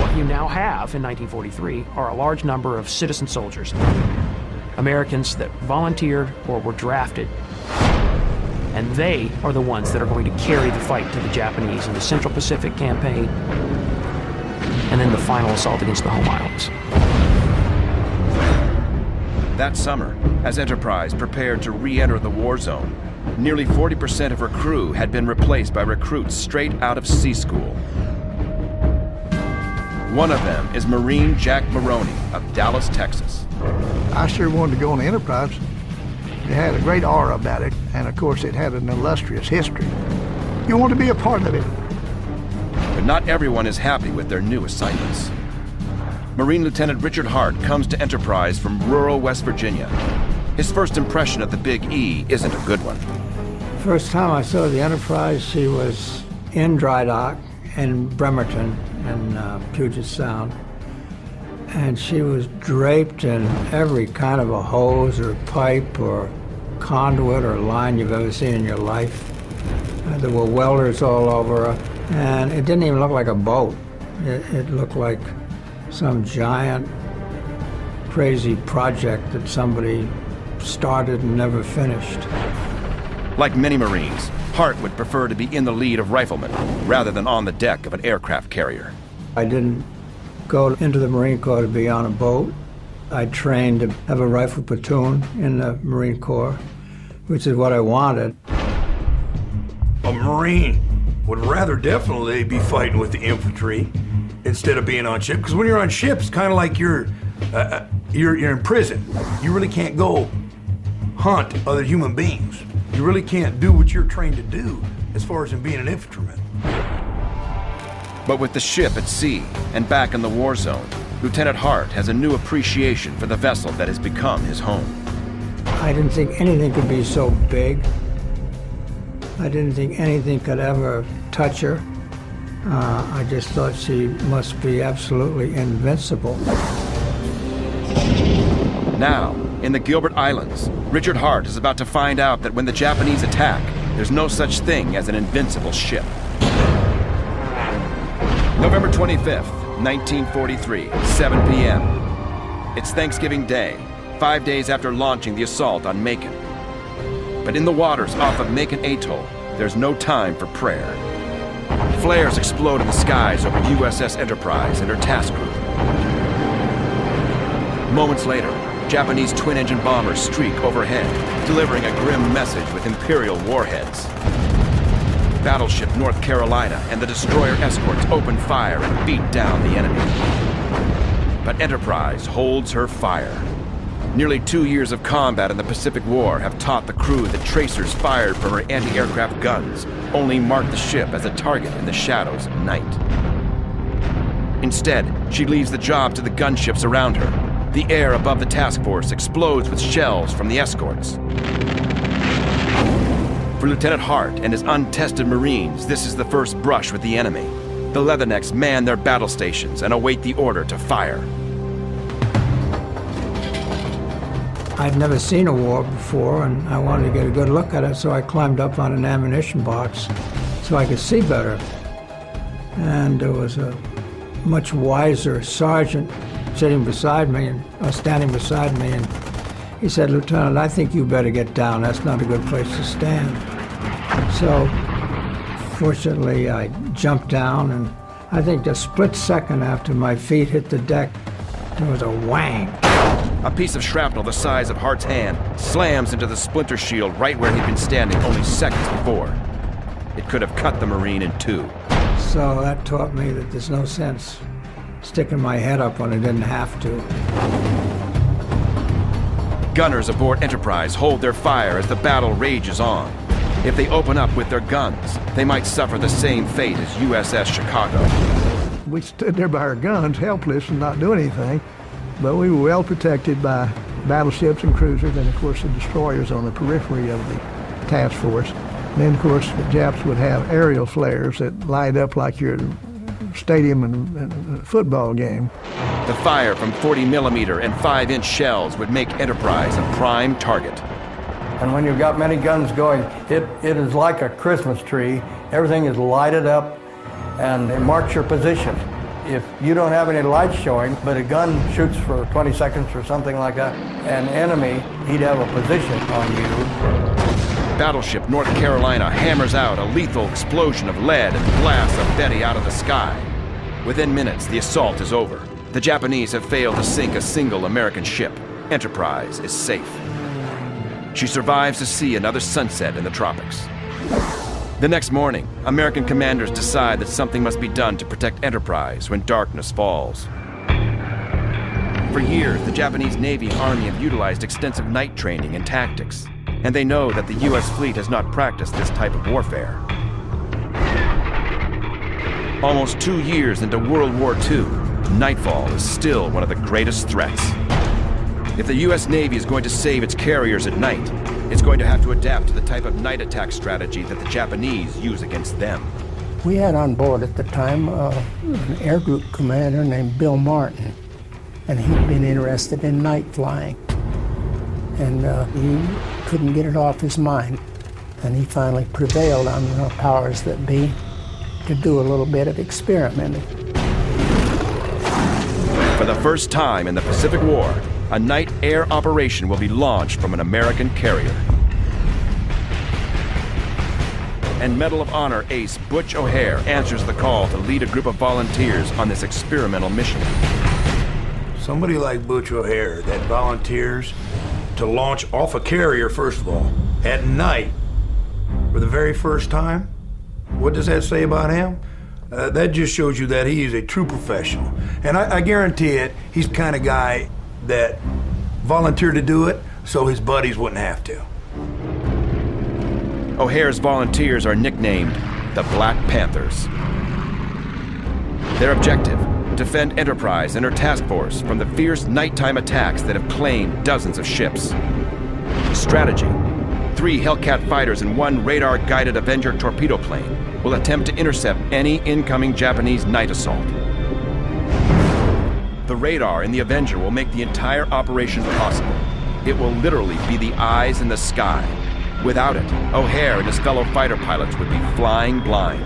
What you now have in 1943 are a large number of citizen soldiers, Americans that volunteered or were drafted, and they are the ones that are going to carry the fight to the Japanese in the Central Pacific Campaign and then the final assault against the home islands. That summer, as Enterprise prepared to re-enter the war zone, nearly 40% of her crew had been replaced by recruits straight out of sea school. One of them is Marine Jack Maroney of Dallas, Texas. I sure wanted to go on the Enterprise. It had a great aura about it, and of course it had an illustrious history. You want to be a part of it. But not everyone is happy with their new assignments. Marine Lieutenant Richard Hart comes to Enterprise from rural West Virginia. His first impression of the Big E isn't a good one. First time I saw the Enterprise, she was in dry dock in Bremerton in Puget Sound. And she was draped in every kind of a hose or pipe or conduit or line you've ever seen in your life. There were welders all over her, and it didn't even look like a boat. It looked like some giant, crazy project that somebody started and never finished. Like many Marines, Hart would prefer to be in the lead of riflemen rather than on the deck of an aircraft carrier. I didn't go into the Marine Corps to be on a boat. I trained to have a rifle platoon in the Marine Corps, which is what I wanted. A Marine would rather definitely be fighting with the infantry instead of being on ship, because when you're on ship, it's kind of like you're in prison. You really can't go hunt other human beings. You really can't do what you're trained to do as far as in being an infantryman. But with the ship at sea and back in the war zone, Lieutenant Hart has a new appreciation for the vessel that has become his home. I didn't think anything could be so big. I didn't think anything could ever touch her. I just thought she must be absolutely invincible. Now, in the Gilbert Islands, Richard Hart is about to find out that when the Japanese attack, there's no such thing as an invincible ship. November 25th, 1943, 7 p.m. It's Thanksgiving Day, 5 days after launching the assault on Macon. But in the waters off of Macon Atoll, there's no time for prayer. Flares explode in the skies over USS Enterprise and her task group. Moments later, Japanese twin-engine bombers streak overhead, delivering a grim message with Imperial warheads. Battleship North Carolina and the destroyer escorts open fire and beat down the enemy. But Enterprise holds her fire. Nearly 2 years of combat in the Pacific War have taught the crew that tracers fired from her anti-aircraft guns only mark the ship as a target in the shadows of night. Instead, she leaves the job to the gunships around her. The air above the task force explodes with shells from the escorts. For Lieutenant Hart and his untested Marines, this is the first brush with the enemy. The Leathernecks man their battle stations and await the order to fire. I'd never seen a war before, and I wanted to get a good look at it, so I climbed up on an ammunition box so I could see better. And there was a much wiser sergeant sitting beside me, or standing beside me, and he said, "Lieutenant, I think you better get down. That's not a good place to stand." So, fortunately, I jumped down, and I think a split second after my feet hit the deck, there was a whang. A piece of shrapnel the size of Hart's hand slams into the splinter shield right where he'd been standing only seconds before. It could have cut the Marine in two. So that taught me that there's no sense sticking my head up when I didn't have to. Gunners aboard Enterprise hold their fire as the battle rages on. If they open up with their guns, they might suffer the same fate as USS Chicago. We stood there by our guns, helpless and not doing anything, but we were well protected by battleships and cruisers, and of course the destroyers on the periphery of the task force. And then of course the Japs would have aerial flares that light up like your stadium in a football game. The fire from 40mm and 5-inch shells would make Enterprise a prime target. And when you've got many guns going, it is like a Christmas tree. Everything is lighted up and it marks your position. If you don't have any lights showing, but a gun shoots for 20 seconds or something like that, an enemy, he'd have a position on you. Battleship North Carolina hammers out a lethal explosion of lead and blasts a Betty out of the sky. Within minutes, the assault is over. The Japanese have failed to sink a single American ship. Enterprise is safe. She survives to see another sunset in the tropics. The next morning, American commanders decide that something must be done to protect Enterprise when darkness falls. For years, the Japanese Navy and Army have utilized extensive night training and tactics, and they know that the U.S. fleet has not practiced this type of warfare. Almost 2 years into World War II, nightfall is still one of the greatest threats. If the U.S. Navy is going to save its carriers at night, it's going to have to adapt to the type of night attack strategy that the Japanese use against them. We had on board at the time an air group commander named Bill Martin, and he'd been interested in night flying. And he couldn't get it off his mind. And he finally prevailed on the powers that be to do a little bit of experimenting. For the first time in the Pacific War, a night air operation will be launched from an American carrier. And Medal of Honor ace Butch O'Hare answers the call to lead a group of volunteers on this experimental mission. Somebody like Butch O'Hare that volunteers to launch off a carrier, first of all, at night for the very first time, what does that say about him? That just shows you that he is a true professional. And I guarantee it, he's the kind of guy that volunteered to do it so his buddies wouldn't have to. O'Hare's volunteers are nicknamed the Black Panthers. Their objective, defend Enterprise and her task force from the fierce nighttime attacks that have claimed dozens of ships. Strategy, 3 Hellcat fighters and 1 radar-guided Avenger torpedo plane will attempt to intercept any incoming Japanese night assault. The radar in the Avenger will make the entire operation possible. It will literally be the eyes in the sky. Without it, O'Hare and his fellow fighter pilots would be flying blind.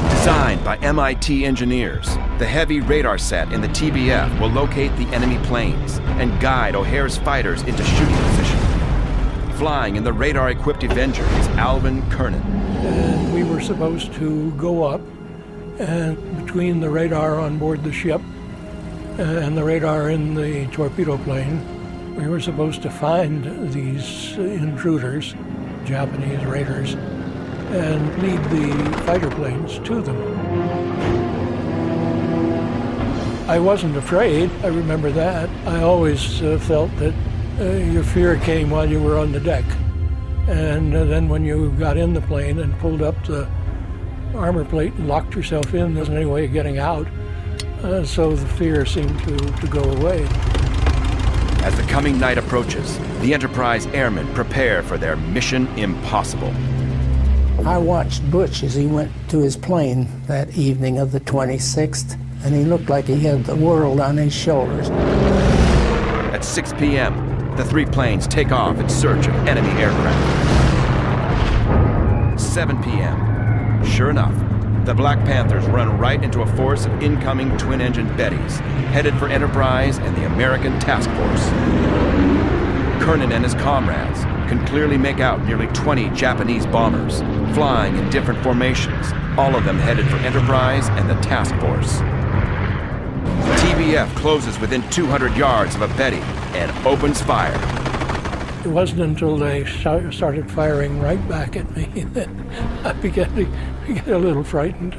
Designed by MIT engineers, the heavy radar set in the TBF will locate the enemy planes and guide O'Hare's fighters into shooting position. Flying in the radar-equipped Avenger is Alvin Kernan. And we were supposed to go up, and between the radar on board the ship and the radar in the torpedo plane, we were supposed to find these intruders, Japanese raiders, and lead the fighter planes to them. I wasn't afraid, I remember that. I always felt that your fear came while you were on the deck. And then when you got in the plane and pulled up the armor plate and locked yourself in, there wasn't any way of getting out. So the fear seemed to go away. As the coming night approaches, the Enterprise airmen prepare for their mission impossible. I watched Butch as he went to his plane that evening of the 26th, and he looked like he had the world on his shoulders. At 6 p.m., the three planes take off in search of enemy aircraft. 7 p.m. Sure enough, the Black Panthers run right into a force of incoming twin-engine Bettys, headed for Enterprise and the American Task Force. Kernan and his comrades can clearly make out nearly 20 Japanese bombers, flying in different formations, all of them headed for Enterprise and the Task Force. TBF closes within 200 yards of a Betty and opens fire. It wasn't until they started firing right back at me that I began to get a little frightened.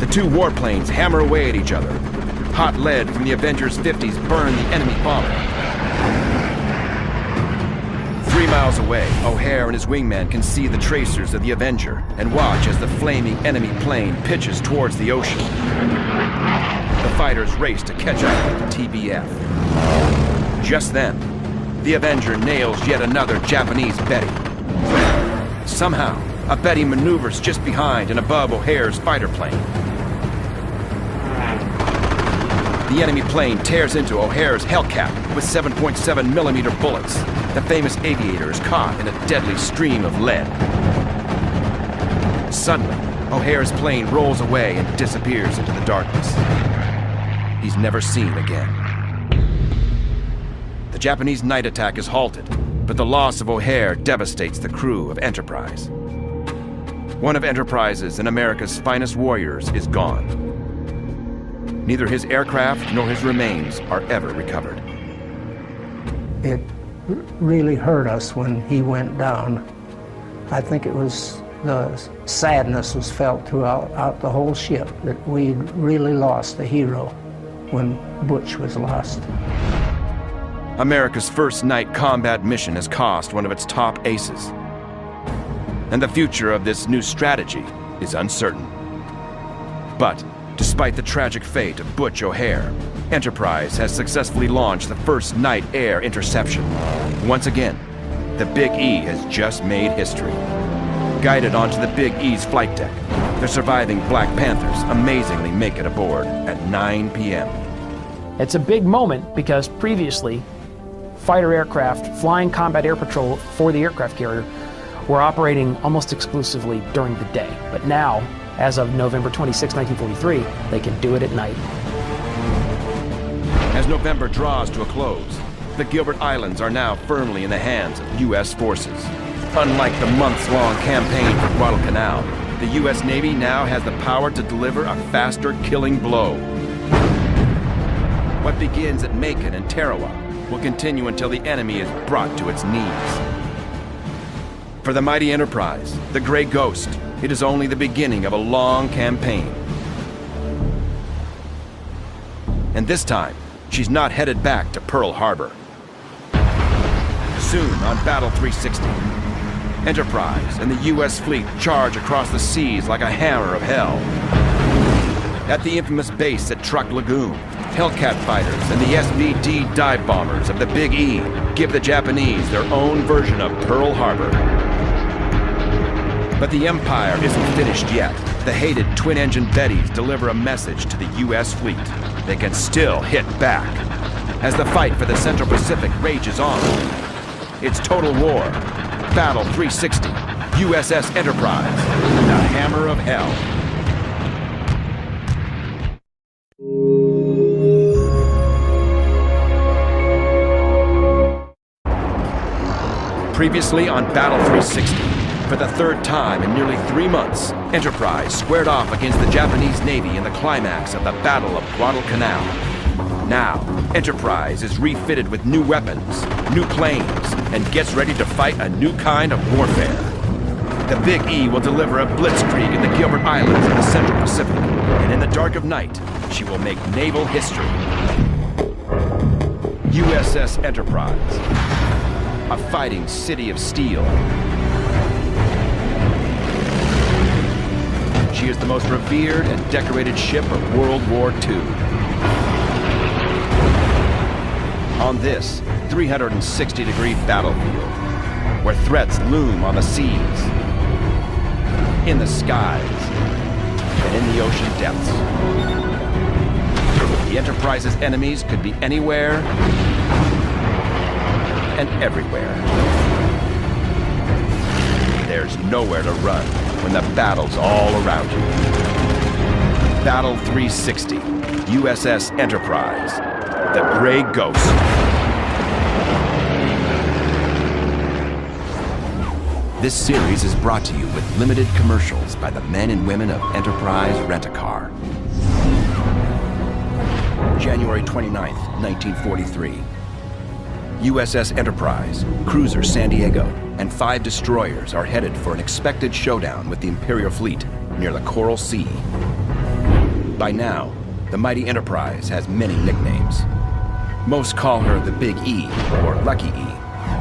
The two warplanes hammer away at each other. Hot lead from the Avenger's 50s burn the enemy bomber. 3 miles away, O'Hare and his wingman can see the tracers of the Avenger and watch as the flaming enemy plane pitches towards the ocean. The fighters race to catch up with the TBF. Just then, the Avenger nails yet another Japanese Betty. Somehow, a Betty maneuvers just behind and above O'Hare's fighter plane. The enemy plane tears into O'Hare's Hellcat with 7.7 millimeter bullets. The famous aviator is caught in a deadly stream of lead. Suddenly, O'Hare's plane rolls away and disappears into the darkness. He's never seen again. The Japanese night attack is halted, but the loss of O'Hare devastates the crew of Enterprise. One of Enterprise's and America's finest warriors is gone. Neither his aircraft nor his remains are ever recovered. It really hurt us when he went down. I think it was the sadness was felt throughout the whole ship that we'd really lost a hero when Butch was lost. America's first night combat mission has cost one of its top aces. And the future of this new strategy is uncertain. But despite the tragic fate of Butch O'Hare, Enterprise has successfully launched the first night air interception. Once again, the Big E has just made history. Guided onto the Big E's flight deck, the surviving Black Panthers amazingly make it aboard at 9 p.m. It's a big moment because previously, fighter aircraft flying combat air patrol for the aircraft carrier were operating almost exclusively during the day. But now, as of November 26, 1943, they can do it at night. As November draws to a close, the Gilbert Islands are now firmly in the hands of U.S. forces. Unlike the months-long campaign for Guadalcanal, the U.S. Navy now has the power to deliver a faster killing blow. What begins at Macon and Tarawa will continue until the enemy is brought to its knees. For the mighty Enterprise, the Gray Ghost, it is only the beginning of a long campaign. And this time, she's not headed back to Pearl Harbor. Soon on Battle 360, Enterprise and the U.S. fleet charge across the seas like a hammer of hell. At the infamous base at Truk Lagoon, Hellcat fighters and the SBD dive bombers of the Big E give the Japanese their own version of Pearl Harbor. But the Empire isn't finished yet. The hated twin-engine Bettys deliver a message to the U.S. fleet. They can still hit back. As the fight for the Central Pacific rages on, it's total war. Battle 360, USS Enterprise, the Hammer of Hell. Previously on Battle 360, for the third time in nearly 3 months, Enterprise squared off against the Japanese Navy in the climax of the Battle of Guadalcanal. Now, Enterprise is refitted with new weapons, new planes, and gets ready to fight a new kind of warfare. The Big E will deliver a blitzkrieg in the Gilbert Islands in the Central Pacific, and in the dark of night, she will make naval history. USS Enterprise, a fighting city of steel. She is the most revered and decorated ship of World War II. On this 360-degree battlefield, where threats loom on the seas, in the skies, and in the ocean depths, the Enterprise's enemies could be anywhere and everywhere. There's nowhere to run when the battle's all around you. Battle 360, USS Enterprise, the Gray Ghost. This series is brought to you with limited commercials by the men and women of Enterprise Rent-A-Car. January 29th, 1943. USS Enterprise, cruiser San Diego, and 5 destroyers are headed for an expected showdown with the Imperial fleet near the Coral Sea. By now, the mighty Enterprise has many nicknames. Most call her the Big E, or Lucky E,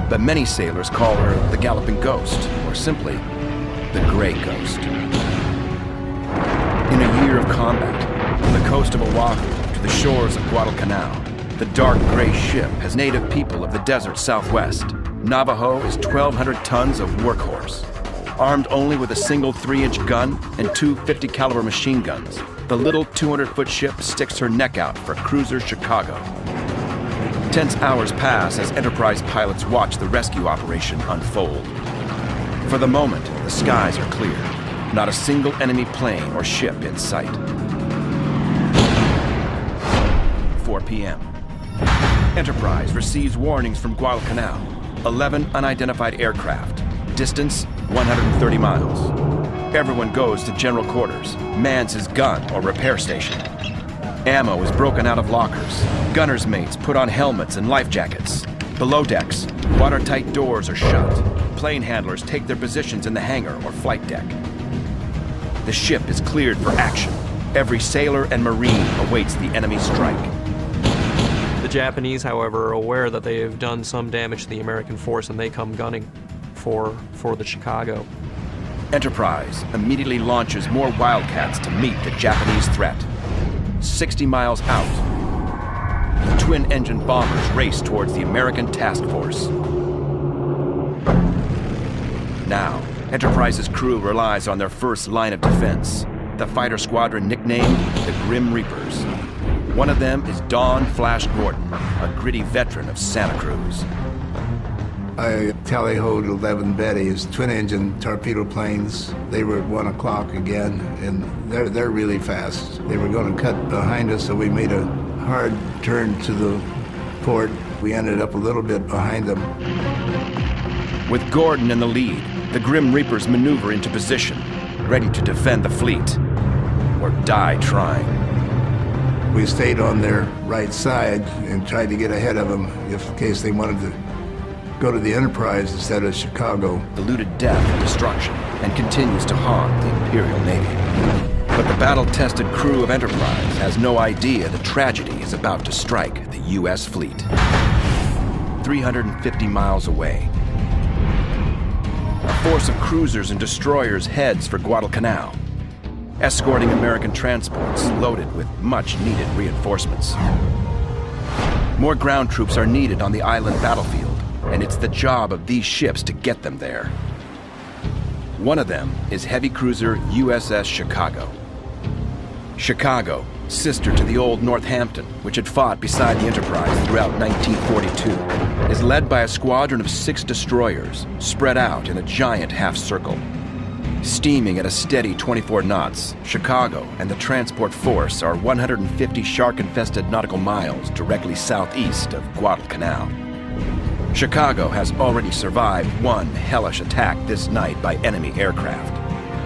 but many sailors call her the Galloping Ghost, or simply, the Gray Ghost. In a year of combat, from the coast of Oahu to the shores of Guadalcanal, the dark gray ship has native people of the desert southwest. Navajo is 1,200 tons of workhorse. Armed only with a single 3-inch gun and 2 50-caliber machine guns, the little 200-foot ship sticks her neck out for cruiser Chicago. Tense hours pass as Enterprise pilots watch the rescue operation unfold. For the moment, the skies are clear. Not a single enemy plane or ship in sight. 4 p.m. Enterprise receives warnings from Guadalcanal. 11 unidentified aircraft. Distance, 130 miles. Everyone goes to general quarters, mans his gun or repair station. Ammo is broken out of lockers. Gunners' mates put on helmets and life jackets. Below decks, watertight doors are shut. Plane handlers take their positions in the hangar or flight deck. The ship is cleared for action. Every sailor and Marine awaits the enemy strike. The Japanese, however, are aware that they have done some damage to the American force, and they come gunning for the Chicago. Enterprise immediately launches more Wildcats to meet the Japanese threat. 60 miles out, the twin-engine bombers race towards the American task force. Now, Enterprise's crew relies on their first line of defense, the fighter squadron nicknamed the Grim Reapers. One of them is Don Flash Gordon, a gritty veteran of Santa Cruz. I tallyhoed 11 Bettys, twin-engine torpedo planes. They were at 1 o'clock again, and they're really fast. They were going to cut behind us, so we made a hard turn to the port. We ended up a little bit behind them. With Gordon in the lead, the Grim Reapers maneuver into position, ready to defend the fleet, or die trying. We stayed on their right side and tried to get ahead of them in case they wanted to go to the Enterprise instead of Chicago. Eluded death and destruction, and continues to haunt the Imperial Navy. But the battle-tested crew of Enterprise has no idea the tragedy is about to strike the U.S. fleet. 350 miles away, a force of cruisers and destroyers heads for Guadalcanal, escorting American transports loaded with much-needed reinforcements. More ground troops are needed on the island battlefield, and it's the job of these ships to get them there. One of them is heavy cruiser USS Chicago. Chicago, sister to the old Northampton, which had fought beside the Enterprise throughout 1942, is led by a squadron of 6 destroyers spread out in a giant half-circle. Steaming at a steady 24 knots, Chicago and the transport force are 150 shark-infested nautical miles directly southeast of Guadalcanal. Chicago has already survived one hellish attack this night by enemy aircraft.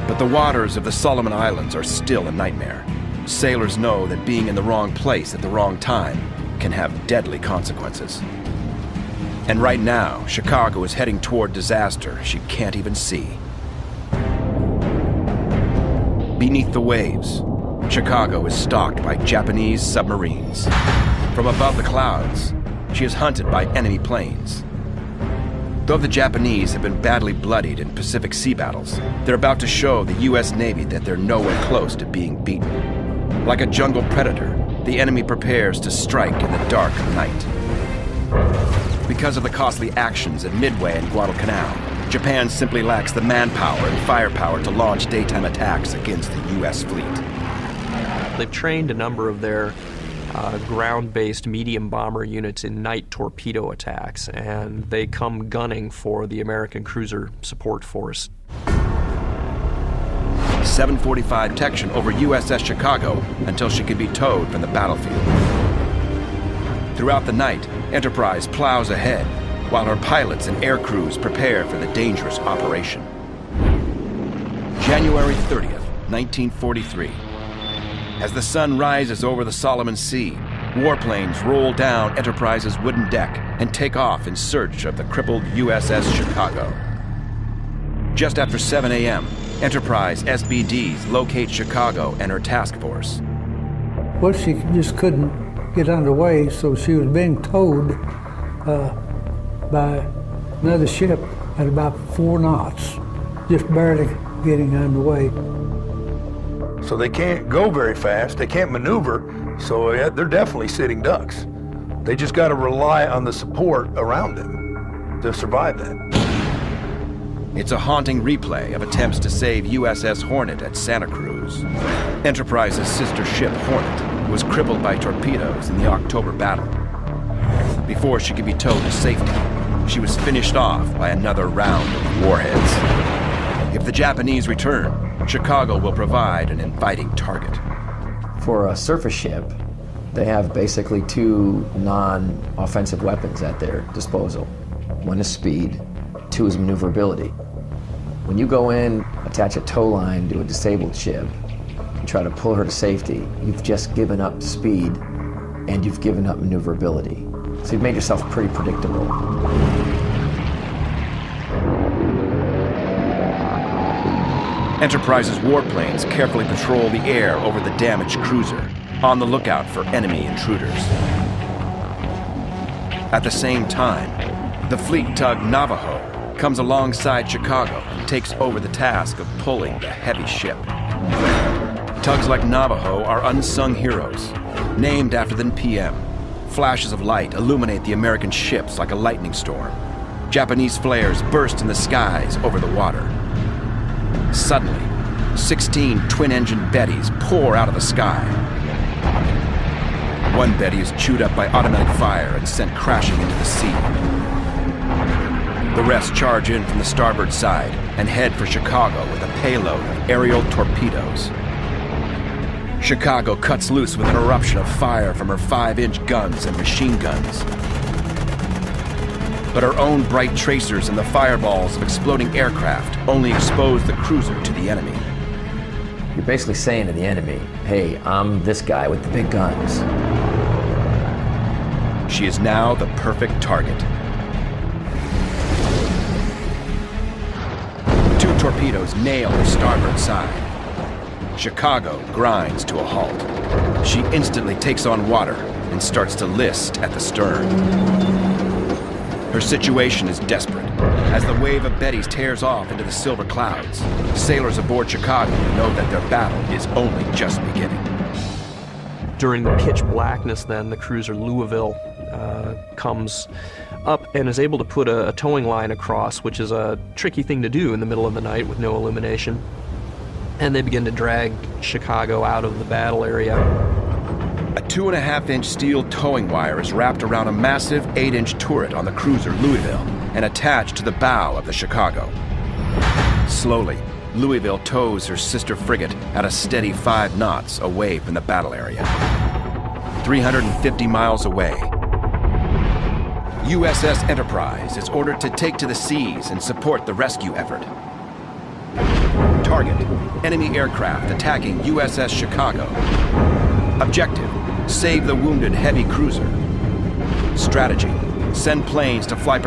But the waters of the Solomon Islands are still a nightmare. Sailors know that being in the wrong place at the wrong time can have deadly consequences. And right now, Chicago is heading toward disaster she can't even see. Beneath the waves, Chicago is stalked by Japanese submarines. From above the clouds, she is hunted by enemy planes. Though the Japanese have been badly bloodied in Pacific Sea battles, they're about to show the U.S. Navy that they're nowhere close to being beaten. Like a jungle predator, the enemy prepares to strike in the dark of night. Because of the costly actions at Midway and Guadalcanal, Japan simply lacks the manpower and firepower to launch daytime attacks against the U.S. fleet. They've trained a number of their ground-based medium bomber units in night torpedo attacks, and they come gunning for the American cruiser support force. 745 protection over USS Chicago until she can be towed from the battlefield. Throughout the night, Enterprise plows ahead, while her pilots and air crews prepare for the dangerous operation. January 30th, 1943. As the sun rises over the Solomon Sea, warplanes roll down Enterprise's wooden deck and take off in search of the crippled USS Chicago. Just after 7 a.m., Enterprise SBDs locate Chicago and her task force. Well, she just couldn't get underway, so she was being towed by another ship at about 4 knots, just barely getting underway. So they can't go very fast, they can't maneuver, so they're definitely sitting ducks. They just got to rely on the support around them to survive that. It's a haunting replay of attempts to save USS Hornet at Santa Cruz. Enterprise's sister ship, Hornet, was crippled by torpedoes in the October battle. Before she could be towed to safety, she was finished off by another round of warheads. If the Japanese return, Chicago will provide an inviting target. For a surface ship, they have basically 2 non-offensive weapons at their disposal. One is speed, 2 is maneuverability. When you go in, attach a tow line to a disabled ship, and try to pull her to safety, you've just given up speed and you've given up maneuverability. So you've made yourself pretty predictable. Enterprise's warplanes carefully patrol the air over the damaged cruiser, on the lookout for enemy intruders. At the same time, the fleet tug Navajo comes alongside Chicago and takes over the task of pulling the heavy ship. Tugs like Navajo are unsung heroes, named after the PM. Flashes of light illuminate the American ships like a lightning storm. Japanese flares burst in the skies over the water. Suddenly, 16 twin-engine Bettys pour out of the sky. One Betty is chewed up by automatic fire and sent crashing into the sea. The rest charge in from the starboard side and head for Chicago with a payload of aerial torpedoes. Chicago cuts loose with an eruption of fire from her 5-inch guns and machine guns. But her own bright tracers and the fireballs of exploding aircraft only expose the cruiser to the enemy. You're basically saying to the enemy, hey, I'm this guy with the big guns. She is now the perfect target. 2 torpedoes nail the starboard side. Chicago grinds to a halt. She instantly takes on water and starts to list at the stern. Her situation is desperate. As the wave of Bettys tears off into the silver clouds, sailors aboard Chicago know that their battle is only just beginning. During the pitch blackness then, the cruiser Louisville comes up and is able to put a towing line across, which is a tricky thing to do in the middle of the night with no illumination. And they begin to drag Chicago out of the battle area. A 2.5-inch steel towing wire is wrapped around a massive 8-inch turret on the cruiser Louisville and attached to the bow of the Chicago. Slowly, Louisville tows her sister frigate at a steady 5 knots away from the battle area. 350 miles away, USS Enterprise is ordered to take to the seas and support the rescue effort. Target: enemy aircraft attacking USS Chicago. Objective: save the wounded heavy cruiser. Strategy: send planes to fly